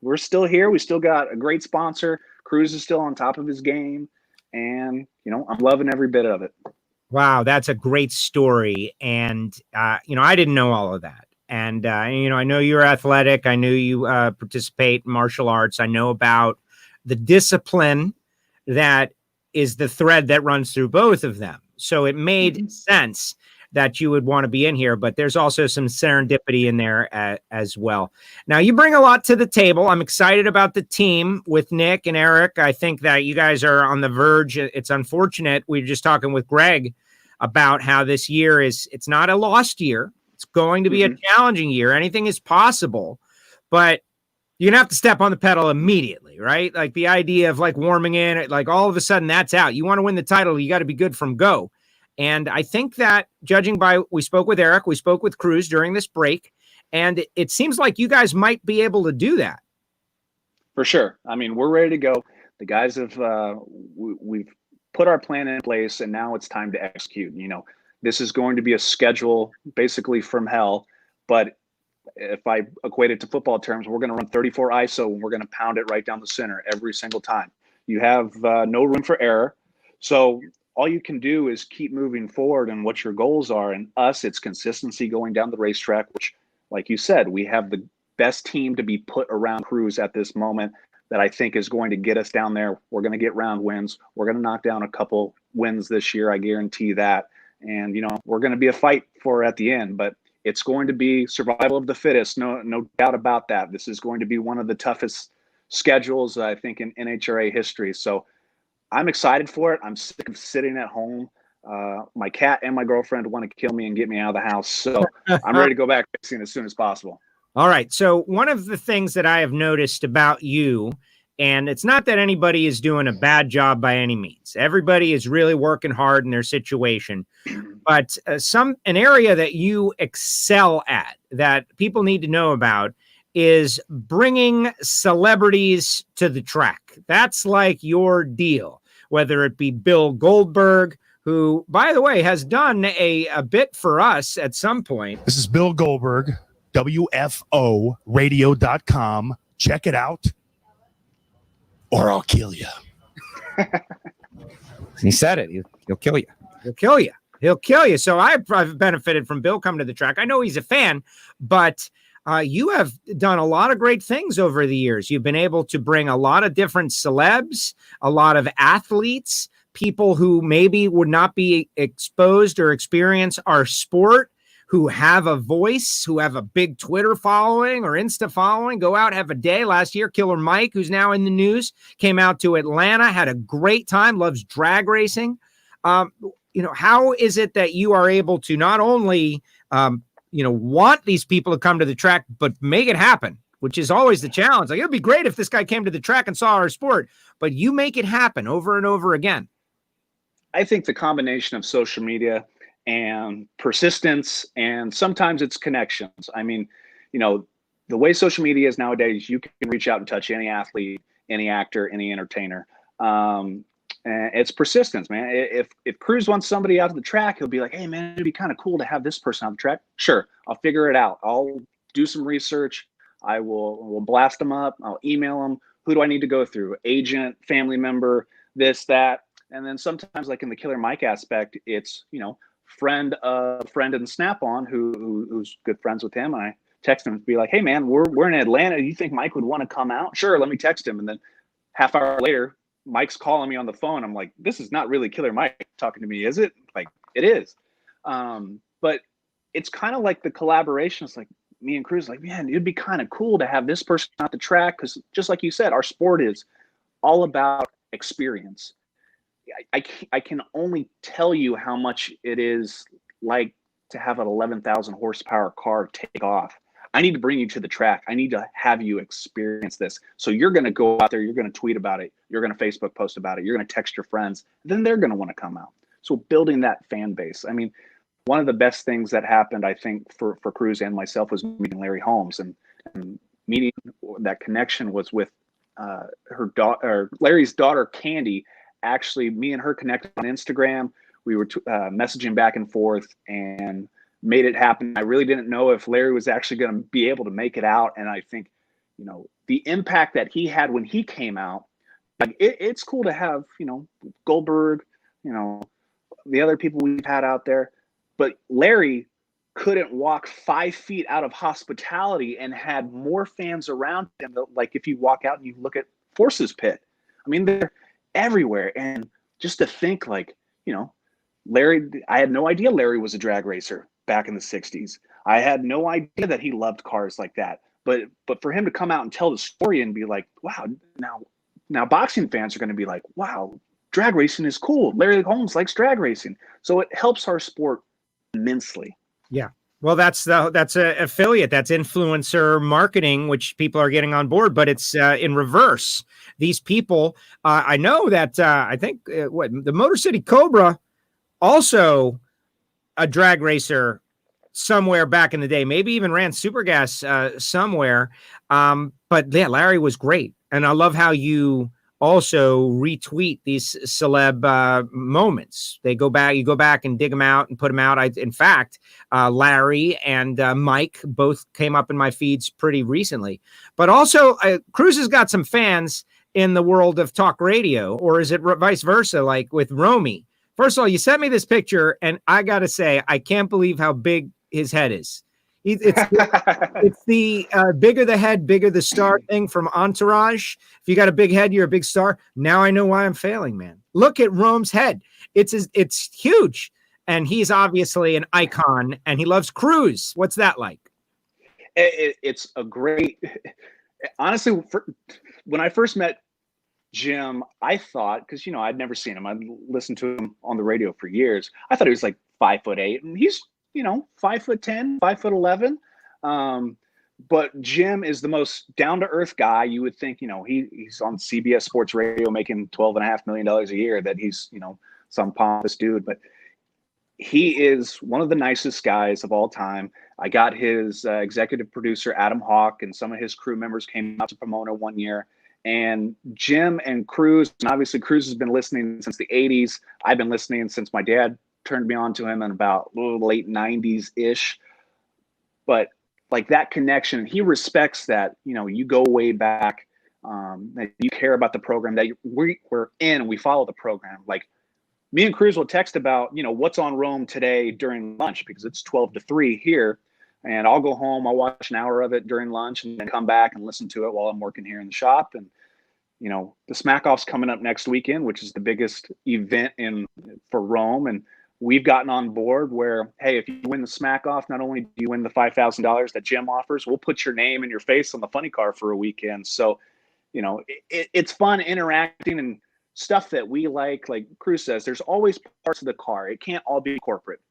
we're still here. We still got a great sponsor. Cruz is still on top of his game. And, I'm loving every bit of it. Wow, that's a great story. And, I didn't know all of that. And, I know you're athletic. I knew you participate in martial arts. I know about the discipline that is the thread that runs through both of them. So it made sense that you would want to be in here, but there's also some serendipity in there as well. Now, you bring a lot to the table. I'm excited about the team with Nick and Eric. I think that you guys are on the verge. It's unfortunate. We were just talking with Greg about how this year it's not a lost year. It's going to be a challenging year. Anything is possible, but you're going to have to step on the pedal immediately, right? Like the idea of like warming in, like all of a sudden that's out. You want to win the title, you got to be good from go. And I think that judging by, we spoke with Eric, we spoke with Cruz during this break, and it seems like you guys might be able to do that. For sure. I mean, we're ready to go. The guys have, we've put our plan in place, and now it's time to execute. This is going to be a schedule basically from hell, but if I equate it to football terms, we're going to run 34 ISO and we're going to pound it right down the center every single time. You have no room for error. So all you can do is keep moving forward and what your goals are. And us, it's consistency going down the racetrack, which, like you said, we have the best team to be put around Cruz at this moment that I think is going to get us down there. We're going to get round wins. We're going to knock down a couple wins this year. I guarantee that. And, we're going to be a fight for at the end, but it's going to be survival of the fittest. No doubt about that. This is going to be one of the toughest schedules, I think, in NHRA history. So I'm excited for it. I'm sick of sitting at home. My cat and my girlfriend want to kill me and get me out of the house. So I'm ready to go back racing as soon as possible. All right. So one of the things that I have noticed about you, and it's not that anybody is doing a bad job by any means. Everybody is really working hard in their situation. But an area that you excel at that people need to know about is bringing celebrities to the track. That's like your deal, whether it be Bill Goldberg, who, by the way, has done a bit for us at some point. This is Bill Goldberg, WFO radio.com. Check it out, or I'll kill you. He said it. He'll kill you. He'll kill you. He'll kill you. So I've benefited from Bill coming to the track. I know he's a fan, but you have done a lot of great things over the years. You've been able to bring a lot of different celebs, a lot of athletes people who maybe would not be exposed or experience our sport, who have a voice, who have a big Twitter following or Insta following, go out, have a day. Last year, Killer Mike, who's now in the news, came out to Atlanta, had a great time, loves drag racing. How is it that you are able to not only, want these people to come to the track, but make it happen, which is always the challenge. Like, it'd be great if this guy came to the track and saw our sport, but you make it happen over and over again. I think the combination of social media and persistence, and sometimes it's connections. I mean, the way social media is nowadays, you can reach out and touch any athlete, any actor, any entertainer. And it's persistence, man. If Cruz wants somebody out of the track, he'll be like, hey, man, it'd be kind of cool to have this person on the track. Sure, I'll figure it out. I'll do some research. I will blast them up. I'll email them. Who do I need to go through? Agent, family member, this, that. And then sometimes, like in the Killer Mike aspect, it's, friend in Snap-on who's good friends with him. And I text him to be like, hey, man, we're in Atlanta. You think Mike would want to come out? Sure, let me text him. And then half hour later, Mike's calling me on the phone. I'm like, this is not really Killer Mike talking to me, is it? Like, it is. But it's kind of like the collaboration. It's like me and Cruz, like, man, it'd be kind of cool to have this person at the track, because just like you said, our sport is all about experience. I can only tell you how much it is like to have an 11,000 horsepower car take off. I need to bring you to the track. I need to have you experience this. So you're going to go out there, you're going to tweet about it, you're going to Facebook post about it, you're going to text your friends, then they're going to want to come out. So building that fan base. I mean, one of the best things that happened, I think, for Cruz and myself was meeting Larry Holmes, and meeting that connection was with her daughter, Larry's daughter, Candy. Actually, me and her connected on Instagram. We were messaging back and forth and made it happen. I really didn't know if Larry was actually going to be able to make it out. And I think, the impact that he had when he came out, like it's cool to have, Goldberg, the other people we've had out there. But Larry couldn't walk 5 feet out of hospitality and had more fans around him. Like if you walk out and you look at Forces Pit, I mean, they're everywhere. And just to think, like, Larry, I had no idea Larry was a drag racer back in the 60s. I had no idea that he loved cars like that. But for him to come out and tell the story and be like, wow, now boxing fans are going to be like, wow, drag racing is cool. Larry Holmes likes drag racing. So it helps our sport immensely. Yeah. Well, that's a affiliate, that's influencer marketing, which people are getting on board, but it's in reverse. These people, I know that I think the Motor City Cobra, also a drag racer somewhere back in the day, maybe even ran Super Gas somewhere. But yeah, Larry was great. And I love how you also retweet these celeb moments. You go back and dig them out and put them out. In fact, Larry and Mike both came up in my feeds pretty recently. But also, Cruz has got some fans in the world of talk radio, or is it vice versa, like with Romy? First of all, you sent me this picture, and I got to say, I can't believe how big his head is. It's the bigger the head, bigger the star thing from Entourage. If you got a big head, you're a big star. Now I know why I'm failing, man. Look at Rome's head. It's huge. And he's obviously an icon, and he loves Cruz. What's that like? It's a great, honestly, when I first met Jim, I thought, because, I'd never seen him. I'd listened to him on the radio for years. I thought he was like 5'8", and he's 5'10", 5'11". But Jim is the most down-to-earth guy. You would think, he's on CBS Sports Radio making $12.5 million a year, that he's, some pompous dude. But he is one of the nicest guys of all time. I got his executive producer, Adam Hawk, and some of his crew members came out to Pomona one year. And Jim and Cruz, and obviously Cruz has been listening since the 80s. I've been listening since my dad turned me on to him in about late 90s-ish. But like that connection, he respects that, you go way back, that you care about the program, that we're in, and we follow the program. Like me and Cruz will text about, what's on Rome today during lunch, because it's 12 to 3 here. And I'll go home, I'll watch an hour of it during lunch, and then come back and listen to it while I'm working here in the shop. And, the Smack Off's coming up next weekend, which is the biggest event for Rome. And we've gotten on board where, hey, if you win the Smack Off, not only do you win the $5,000 that Jim offers, we'll put your name and your face on the funny car for a weekend. So, it's fun interacting and stuff that we like Cruz says, there's always parts of the car. It can't all be corporate.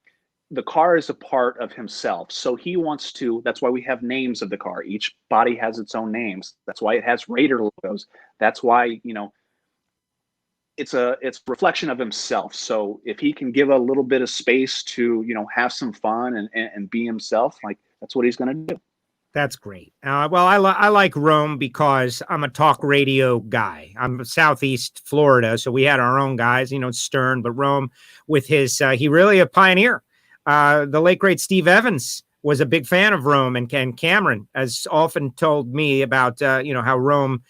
The car is a part of himself. So he wants to, that's why we have names of the car. Each body has its own names. That's why it has Raider logos. That's why, it's a reflection of himself. So if he can give a little bit of space to, have some fun and be himself, that's what he's going to do. That's great. Well, I like Rome because I'm a talk radio guy. I'm Southeast Florida, so we had our own guys, Stern, but Rome with his, he really a pioneer. The late, great Steve Evans was a big fan of Rome, and Cameron has often told me about, how Rome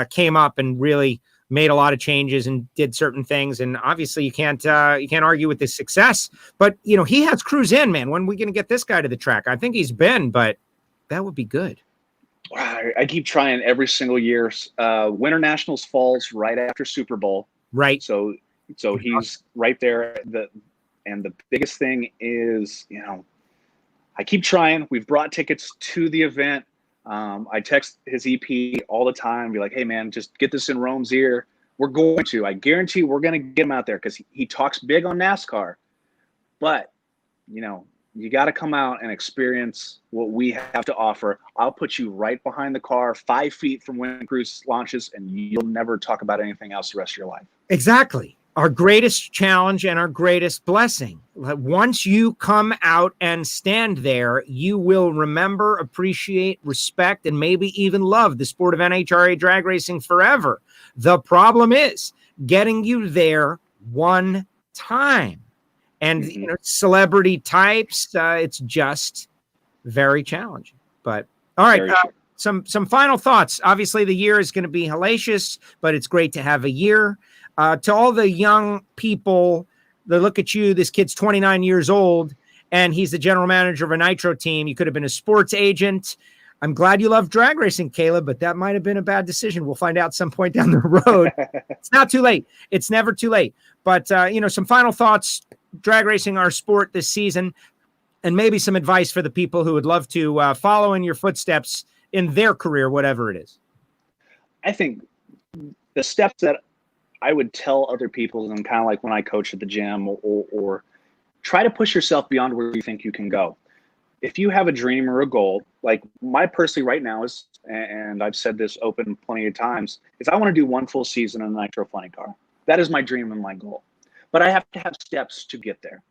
came up and really made a lot of changes and did certain things. And obviously you can't argue with his success, but he has Cruz in, man. When are we going to get this guy to the track? I think he's been, but that would be good. I keep trying every single year. Winter Nationals falls right after Super Bowl. Right. So he's right there. And the biggest thing is, I keep trying. We've brought tickets to the event. I text his EP all the time, be like, hey man, just get this in Rome's ear. We're going to, I guarantee we're going to get him out there because he talks big on NASCAR, but you got to come out and experience what we have to offer. I'll put you right behind the car, 5 feet from when Cruz launches, and you'll never talk about anything else the rest of your life. Exactly. Our greatest challenge and our greatest blessing. Once you come out and stand there, you will remember, appreciate, respect, and maybe even love the sport of NHRA drag racing forever. The problem is getting you there one time. And celebrity types, it's just very challenging. But all right, some final thoughts. Obviously, the year is going to be hellacious, but it's great to have a year. To all the young people that look at you, this kid's 29 years old, and he's the general manager of a Nitro team. You could have been a sports agent. I'm glad you love drag racing, Caleb, but that might have been a bad decision. We'll find out some point down the road. It's not too late. It's never too late. But, some final thoughts. Drag racing, our sport this season, and maybe some advice for the people who would love to follow in your footsteps in their career, whatever it is. I think the steps that I would tell other people, and kind of like when I coach at the gym, or try to push yourself beyond where you think you can go. If you have a dream or a goal, like my personally right now is, and I've said this open plenty of times, is I want to do one full season in a Nitro funny car. That is my dream and my goal. But I have to have steps to get there.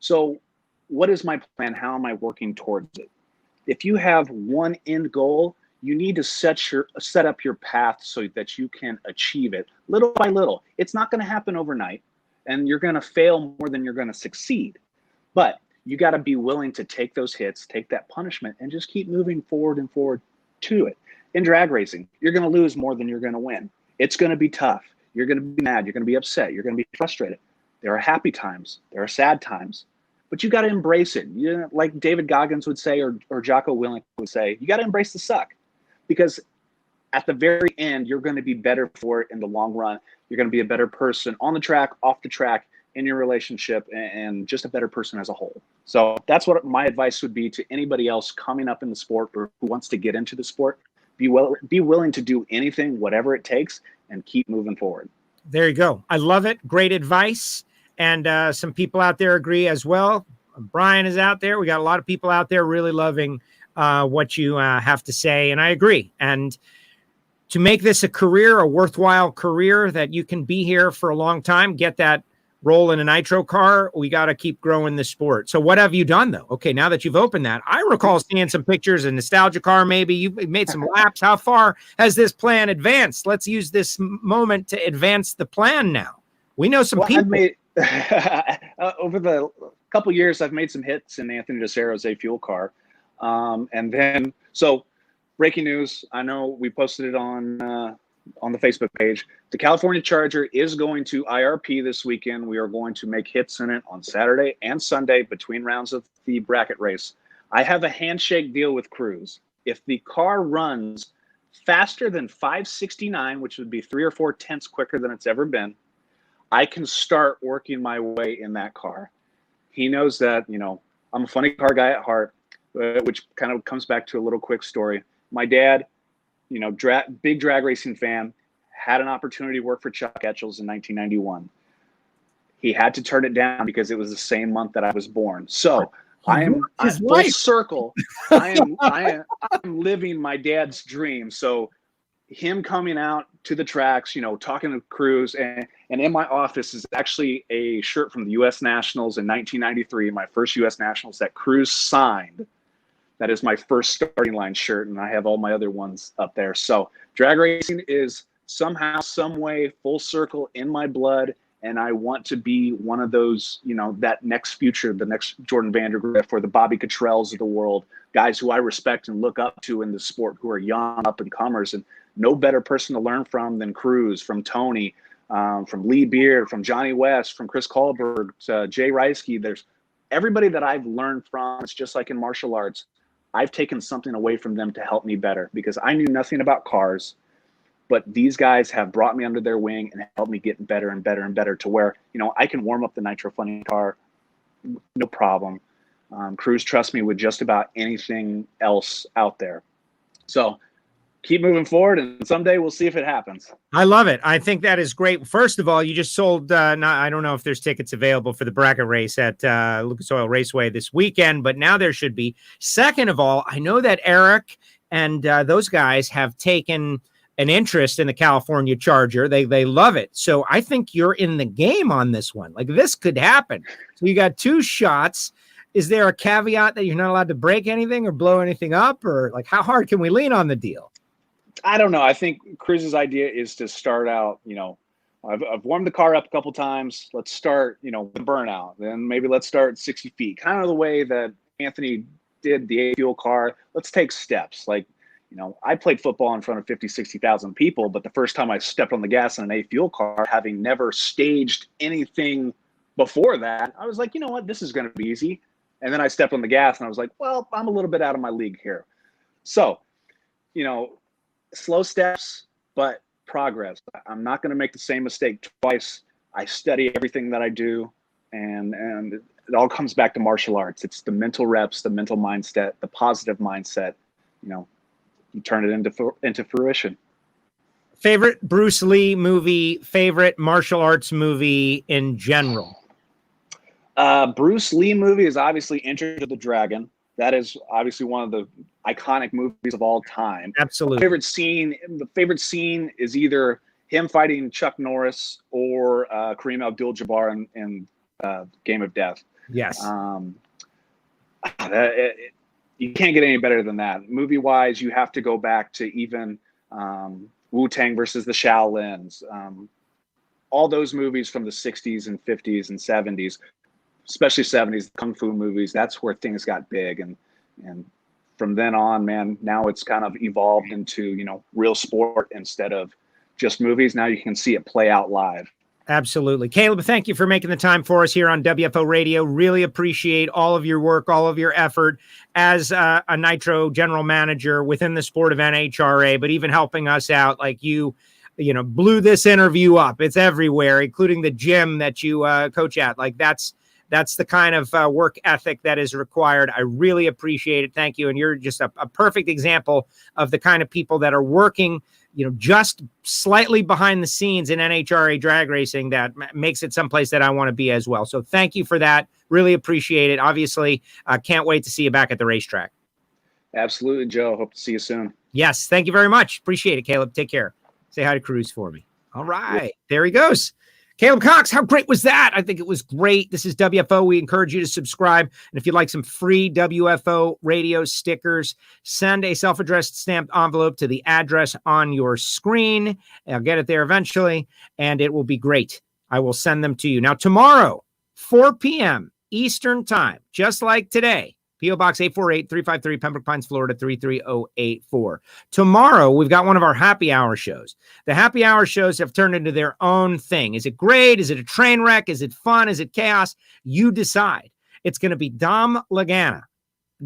So what is my plan? How am I working towards it? If you have one end goal, you need to set up your path so that you can achieve it little by little. It's not going to happen overnight, and you're going to fail more than you're going to succeed. But you got to be willing to take those hits, take that punishment, and just keep moving forward and forward to it. In drag racing, you're going to lose more than you're going to win. It's going to be tough. You're going to be mad. You're going to be upset. You're going to be frustrated. There are happy times. There are sad times. But you got to embrace it. Like David Goggins would say, or Jocko Willink would say, you got to embrace the suck. Because at the very end, you're going to be better for it in the long run. You're going to be a better person on the track, off the track, in your relationship, and just a better person as a whole. So that's what my advice would be to anybody else coming up in the sport or who wants to get into the sport. Be willing to do anything, whatever it takes, and keep moving forward. There you go. I love it. Great advice. And some people out there agree as well. Brian is out there. We got a lot of people out there really loving what you have to say. And I agree. And to make this a career, a worthwhile career that you can be here for a long time, get that role in a Nitro car, we got to keep growing the sport. So what have you done, though? Okay, now that you've opened that, I recall seeing some pictures, a nostalgia car maybe. You've made some laps. How far has this plan advanced? Let's use this moment to advance the plan now. We know some people. Over the couple years, I've made some hits in Anthony DeSero's A Fuel car. And then, so breaking news, I know we posted it on the Facebook page. The California Charger is going to IRP this weekend. We are going to make hits in it on Saturday and Sunday between rounds of the bracket race. I have a handshake deal with Cruz. If the car runs faster than 569, which would be 3 or 4 tenths quicker than it's ever been, I can start working my way in that car. He knows that, I'm a funny car guy at heart, which kind of comes back to a little quick story. My dad, big drag racing fan, had an opportunity to work for Chuck Etchells in 1991. He had to turn it down because it was the same month that I was born. So I'm full circle. I am living my dad's dream. So him coming out to the tracks, talking to Cruz, and in my office is actually a shirt from the U.S. Nationals in 1993, my first U.S. Nationals that Cruz signed. That is my first starting line shirt, and I have all my other ones up there. So drag racing is somehow, some way, full circle in my blood, and I want to be one of those, that next future, the next Jordan Vandergriff or the Bobby Cottrells of the world, guys who I respect and look up to in the sport, who are young up-and-comers, and no better person to learn from than Cruz, from Tony, from Lee Beard, from Johnny West, from Chris Kohlberg, to Jay Reisky. There's everybody that I've learned from. It's just like in martial arts. I've taken something away from them to help me better, because I knew nothing about cars, but these guys have brought me under their wing and helped me get better and better and better to where, I can warm up the Nitro Funny car, no problem. Cruz trusts me with just about anything else out there. So keep moving forward, and someday we'll see if it happens. I love it. I think that is great. First of all, you just sold, I don't know if there's tickets available for the bracket race at Lucas Oil Raceway this weekend, but now there should be. Second of all, I know that Eric and those guys have taken an interest in the California Charger. They love it. So I think you're in the game on this one. Like, this could happen. So you got 2 shots. Is there a caveat that you're not allowed to break anything or blow anything up, or like how hard can we lean on the deal? I don't know. I think Cruz's idea is to start out, I've warmed the car up a couple times. Let's start, with burnout. Then maybe let's start at 60 feet. Kind of the way that Anthony did the A-Fuel car. Let's take steps. Like, I played football in front of 50, 60,000 people, but the first time I stepped on the gas in an A-Fuel car, having never staged anything before that, I was like, you know what? This is going to be easy. And then I stepped on the gas and I was like, well, I'm a little bit out of my league here. So, slow steps, but progress. I'm not going to make the same mistake twice. I study everything that I do, and it all comes back to martial arts. It's the mental reps, the mental mindset, the positive mindset. You turn it into fruition. Favorite Bruce Lee movie, favorite martial arts movie in general? Bruce Lee movie is obviously Enter the Dragon. That is obviously one of the iconic movies of all time. Absolutely. The favorite scene is either him fighting Chuck Norris or Kareem Abdul-Jabbar in Game of Death. Yes. You can't get any better than that. Movie-wise, you have to go back to even Wu-Tang versus the Shaolins. All those movies from the 60s and 50s and 70s, especially 70s, Kung Fu movies, that's where things got big. And from then on, man, now it's kind of evolved into, real sport instead of just movies. Now you can see it play out live. Absolutely. Caleb, thank you for making the time for us here on WFO Radio. Really appreciate all of your work, all of your effort as a Nitro general manager within the sport of NHRA, but even helping us out like you blew this interview up. It's everywhere, including the gym that you coach at. Like that's the kind of work ethic that is required. I really appreciate it. Thank you. And you're just a perfect example of the kind of people that are working, just slightly behind the scenes in NHRA drag racing that makes it someplace that I want to be as well. So thank you for that. Really appreciate it. Obviously, can't wait to see you back at the racetrack. Absolutely, Joe. Hope to see you soon. Yes. Thank you very much. Appreciate it, Caleb. Take care. Say hi to Cruz for me. All right. There he goes. Caleb Cox, how great was that? I think it was great. This is WFO. We encourage you to subscribe. And if you'd like some free WFO radio stickers, send a self-addressed stamped envelope to the address on your screen. I'll get it there eventually, and it will be great. I will send them to you. Now, tomorrow, 4 p.m. Eastern Time, just like today, P.O. Box 848-353, Pembroke Pines, Florida, 33084. Tomorrow, we've got one of our happy hour shows. The happy hour shows have turned into their own thing. Is it great? Is it a train wreck? Is it fun? Is it chaos? You decide. It's going to be Dom Lagana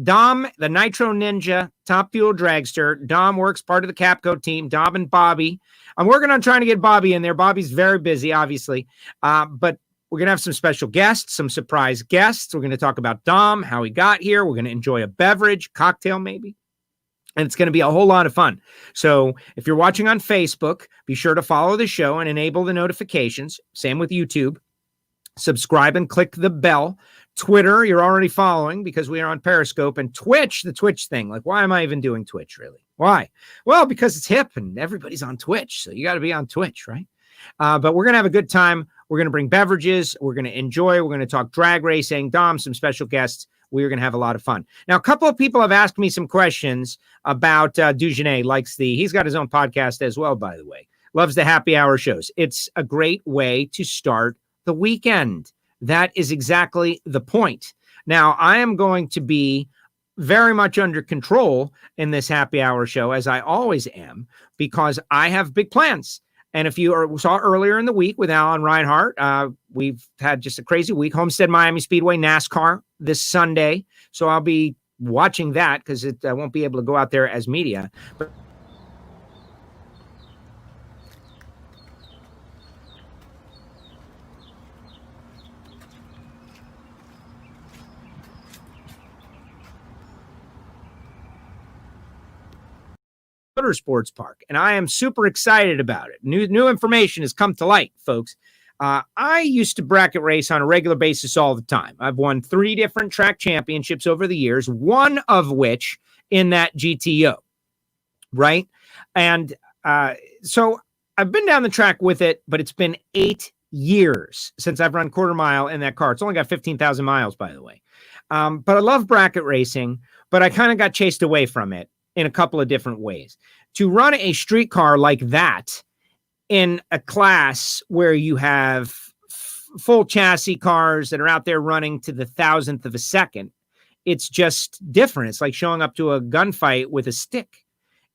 Dom, the Nitro Ninja, Top Fuel Dragster. Dom works part of the Capco team. Dom and Bobby. I'm working on trying to get Bobby in there. Bobby's very busy, obviously. But we're going to have some special guests, some surprise guests. We're going to talk about Dom, how he got here. We're going to enjoy a beverage, cocktail maybe. And it's going to be a whole lot of fun. So if you're watching on Facebook, be sure to follow the show and enable the notifications. Same with YouTube. Subscribe and click the bell. Twitter, you're already following because we are on Periscope. And Twitch, the Twitch thing. Like, why am I even doing Twitch, really? Why? Well, because it's hip and everybody's on Twitch. So you got to be on Twitch, right? But we're going to have a good time. We're going to bring beverages. We're going to enjoy. We're going to talk drag racing. Dom, some special guests. We're going to have a lot of fun. Now, a couple of people have asked me some questions about Dugenet. He's got his own podcast as well, by the way. Loves the happy hour shows. It's a great way to start the weekend. That is exactly the point. Now, I am going to be very much under control in this happy hour show, as I always am, because I have big plans. And if you saw earlier in the week with Alan Reinhart, we've had just a crazy week. Homestead Miami Speedway NASCAR this Sunday. So I'll be watching that because I won't be able to go out there as media. But Motorsports Park, and I am super excited about it. New information has come to light, folks. I used to bracket race on a regular basis all the time. I've won 3 different track championships over the years, one of which in that GTO, right? And so I've been down the track with it, but it's been 8 years since I've run quarter mile in that car. It's only got 15,000 miles, by the way. But I love bracket racing, but I kind of got chased away from it in a couple of different ways. To run a street car like that in a class where you have full chassis cars that are out there running to the 1,000th of a second, it's just different. It's like showing up to a gunfight with a stick.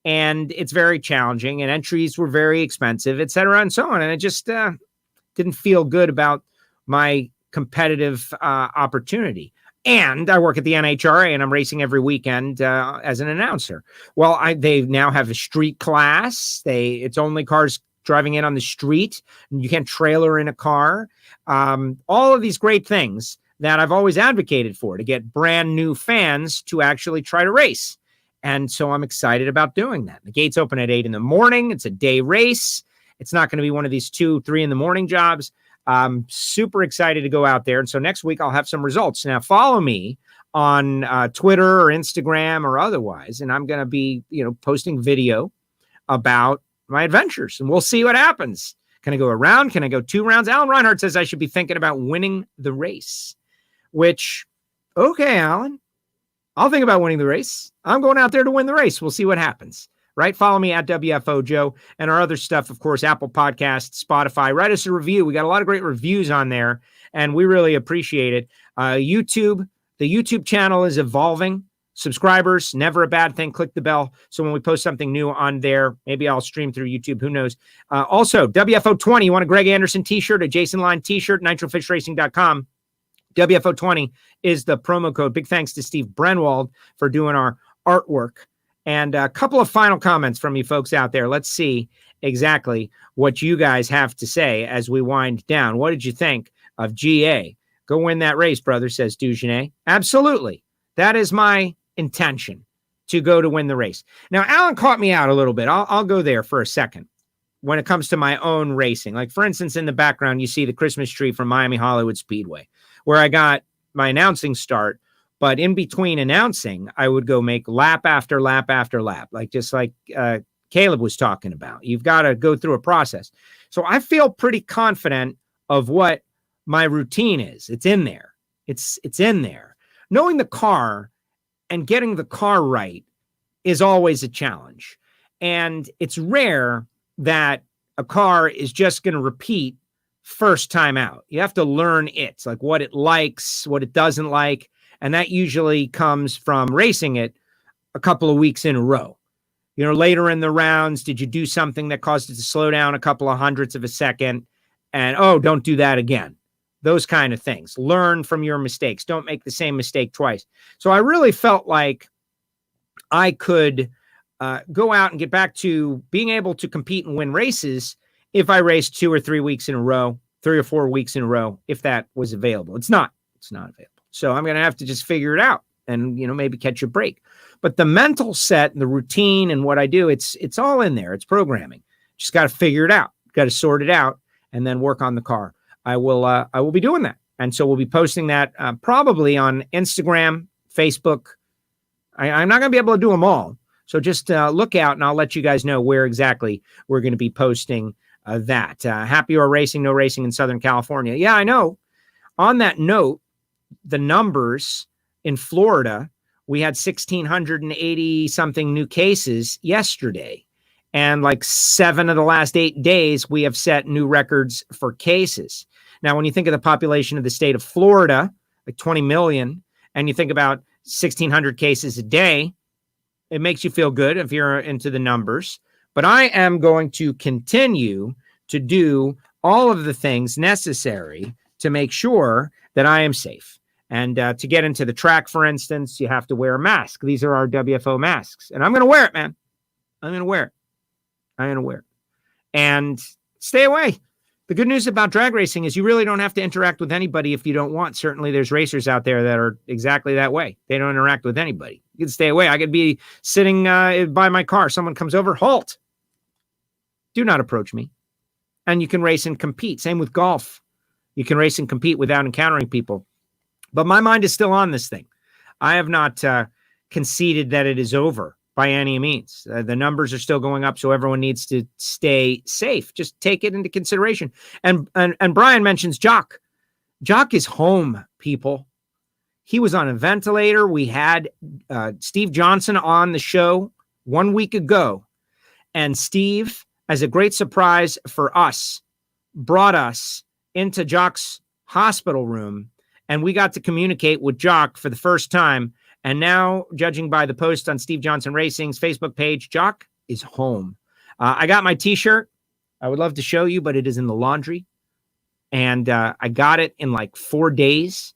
And it's very challenging, and entries were very expensive, et cetera, and so on. And it just didn't feel good about my competitive opportunity. And I work at the NHRA, and I'm racing every weekend as an announcer. Well, they now have a street class. It's only cars driving in on the street, and you can't trailer in a car. All of these great things that I've always advocated for to get brand new fans to actually try to race. And so I'm excited about doing that. The gates open at 8 in the morning. It's a day race. It's not going to be one of these 2, 3 in the morning jobs. I'm super excited to go out there. And so next week I'll have some results. Now follow me on Twitter or Instagram or otherwise. And I'm going to be, posting video about my adventures, and we'll see what happens. Can I go a round? Can I go 2 rounds? Alan Reinhart says I should be thinking about winning the race, which, okay, Alan, I'll think about winning the race. I'm going out there to win the race. We'll see what happens. Right? Follow me at WFO Joe, and our other stuff, of course, Apple Podcasts, Spotify. Write us a review. We got a lot of great reviews on there, and we really appreciate it. YouTube, the YouTube channel is evolving. Subscribers, never a bad thing. Click the bell. So when we post something new on there, maybe I'll stream through YouTube. Who knows? Also, WFO 20. You want a Greg Anderson t-shirt, a Jason Line t-shirt, nitrofishracing.com. WFO 20 is the promo code. Big thanks to Steve Brenwald for doing our artwork. And a couple of final comments from you folks out there. Let's see exactly what you guys have to say as we wind down. What did you think of GA? Go win that race, brother, says Dugenet. Absolutely. That is my intention, to go to win the race. Now, Alan caught me out a little bit. I'll go there for a second when it comes to my own racing. Like, for instance, in the background, you see the Christmas tree from Miami Hollywood Speedway, where I got my announcing start. But in between announcing, I would go make lap after lap after lap, just like Caleb was talking about. You've got to go through a process. So I feel pretty confident of what my routine is. It's in there. It's in there. Knowing the car and getting the car right is always a challenge. And it's rare that a car is just going to repeat first time out. You have to learn it, like what it likes, what it doesn't like. And that usually comes from racing it a couple of weeks in a row. Later in the rounds, did you do something that caused it to slow down a couple of hundredths of a second? And, oh, don't do that again. those kind of things. Learn from your mistakes. Don't make the same mistake twice. So I really felt like I could go out and get back to being able to compete and win races if I raced 2 or 3 weeks in a row, 3 or 4 weeks in a row, if that was available. It's not available. So I'm going to have to just figure it out and, maybe catch a break. But the mental set and the routine and what I do, it's all in there. It's programming. Just got to figure it out. Got to sort it out and then work on the car. I will be doing that. And so we'll be posting that probably on Instagram, Facebook. I'm not going to be able to do them all. So just look out and I'll let you guys know where exactly we're going to be posting that. Happy or racing, no racing in Southern California. Yeah, I know. On that note, the numbers in Florida, we had 1,680 something new cases yesterday. And like 7 of the last 8 days, we have set new records for cases. Now, when you think of the population of the state of Florida, like 20 million, and you think about 1,600 cases a day, it makes you feel good if you're into the numbers. But I am going to continue to do all of the things necessary to make sure that I am safe. And to get into the track, for instance, you have to wear a mask. These are our WFO masks. And I'm going to wear it, man. I'm going to wear it. And stay away. The good news about drag racing is you really don't have to interact with anybody if you don't want. Certainly there's racers out there that are exactly that way. They don't interact with anybody. You can stay away. I could be sitting by my car. Someone comes over, halt. Do not approach me. And you can race and compete. Same with golf. You can race and compete without encountering people. But my mind is still on this thing. I have not conceded that it is over by any means. The numbers are still going up, so everyone needs to stay safe. Just take it into consideration. And Brian mentions Jock. Jock is home, people. He was on a ventilator. We had Steve Johnson on the show 1 week ago. And Steve, as a great surprise for us, brought us into Jock's hospital room. And we got to communicate with Jock for the first time. And now, judging by the post on Steve Johnson Racing's Facebook page, Jock is home. I got my t-shirt. I would love to show you, but it is in the laundry. And I got it in like 4 days.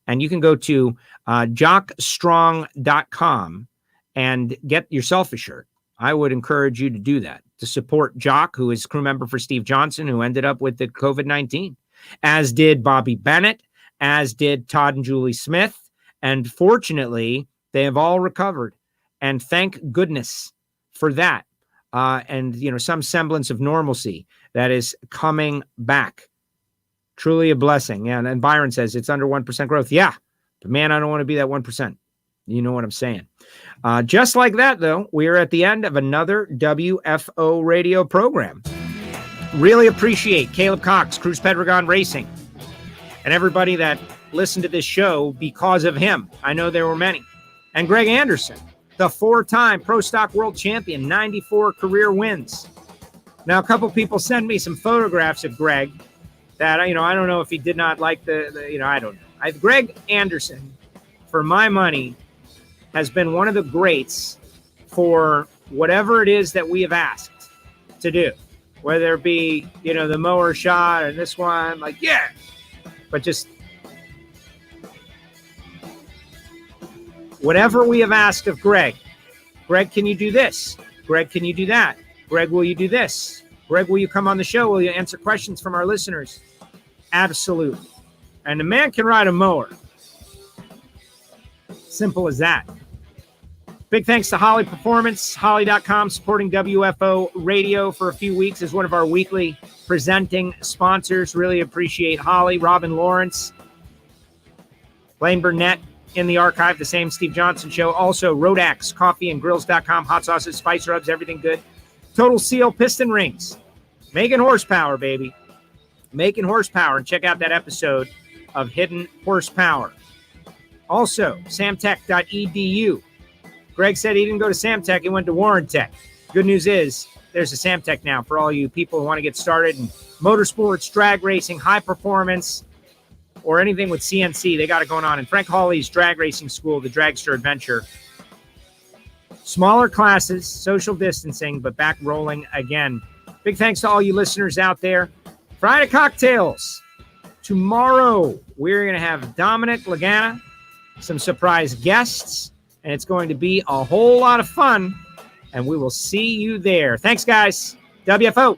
And you can go to jockstrong.com and get yourself a shirt. I would encourage you to do that, to support Jock, who is crew member for Steve Johnson, who ended up with the COVID-19, as did Bobby Bennett, as did Todd and Julie Smith. And fortunately, they have all recovered. And thank goodness for that. And, some semblance of normalcy that is coming back. Truly a blessing. And Byron says it's under 1% growth. Yeah, but man, I don't want to be that 1%. You know what I'm saying? Just like that, though, we are at the end of another WFO radio program. Really appreciate Caleb Cox, Cruz Pedregon Racing, and everybody that listened to this show because of him. I know there were many. And Greg Anderson, the 4-time Pro Stock World Champion, 94 career wins. Now, a couple people send me some photographs of Greg that, I don't know if he did not like I don't know. Greg Anderson, for my money, has been one of the greats for whatever it is that we have asked to do. Whether it be, the mower shot or this one, but just whatever we have asked of Greg. Greg, can you do this? Greg, can you do that? Greg, will you do this? Greg, will you come on the show? Will you answer questions from our listeners? Absolutely. And the man can ride a mower. Simple as that. Big thanks to Holly Performance, Holly.com, supporting WFO Radio for a few weeks as one of our weekly presenting sponsors. Really appreciate Holly, Robin Lawrence, Blaine Burnett in the archive, the same Steve Johnson show. Also, Rodax, coffeeandgrills.com, hot sauces, spice rubs, everything good. Total Seal piston rings. Making horsepower, baby. Making horsepower. And check out that episode of Hidden Horsepower. Also, samtech.edu. Greg said he didn't go to Samtech, he went to Warren Tech. Good news is there's a Samtech now for all you people who want to get started in motorsports, drag racing, high performance, or anything with CNC. They got it going on. And Frank Hawley's drag racing school, the Dragster Adventure. Smaller classes, social distancing, but back rolling again. Big thanks to all you listeners out there. Friday Cocktails, Tomorrow, we're going to have Dominic Lagana, some surprise guests, and it's going to be a whole lot of fun. And we will see you there. Thanks, guys. WFO.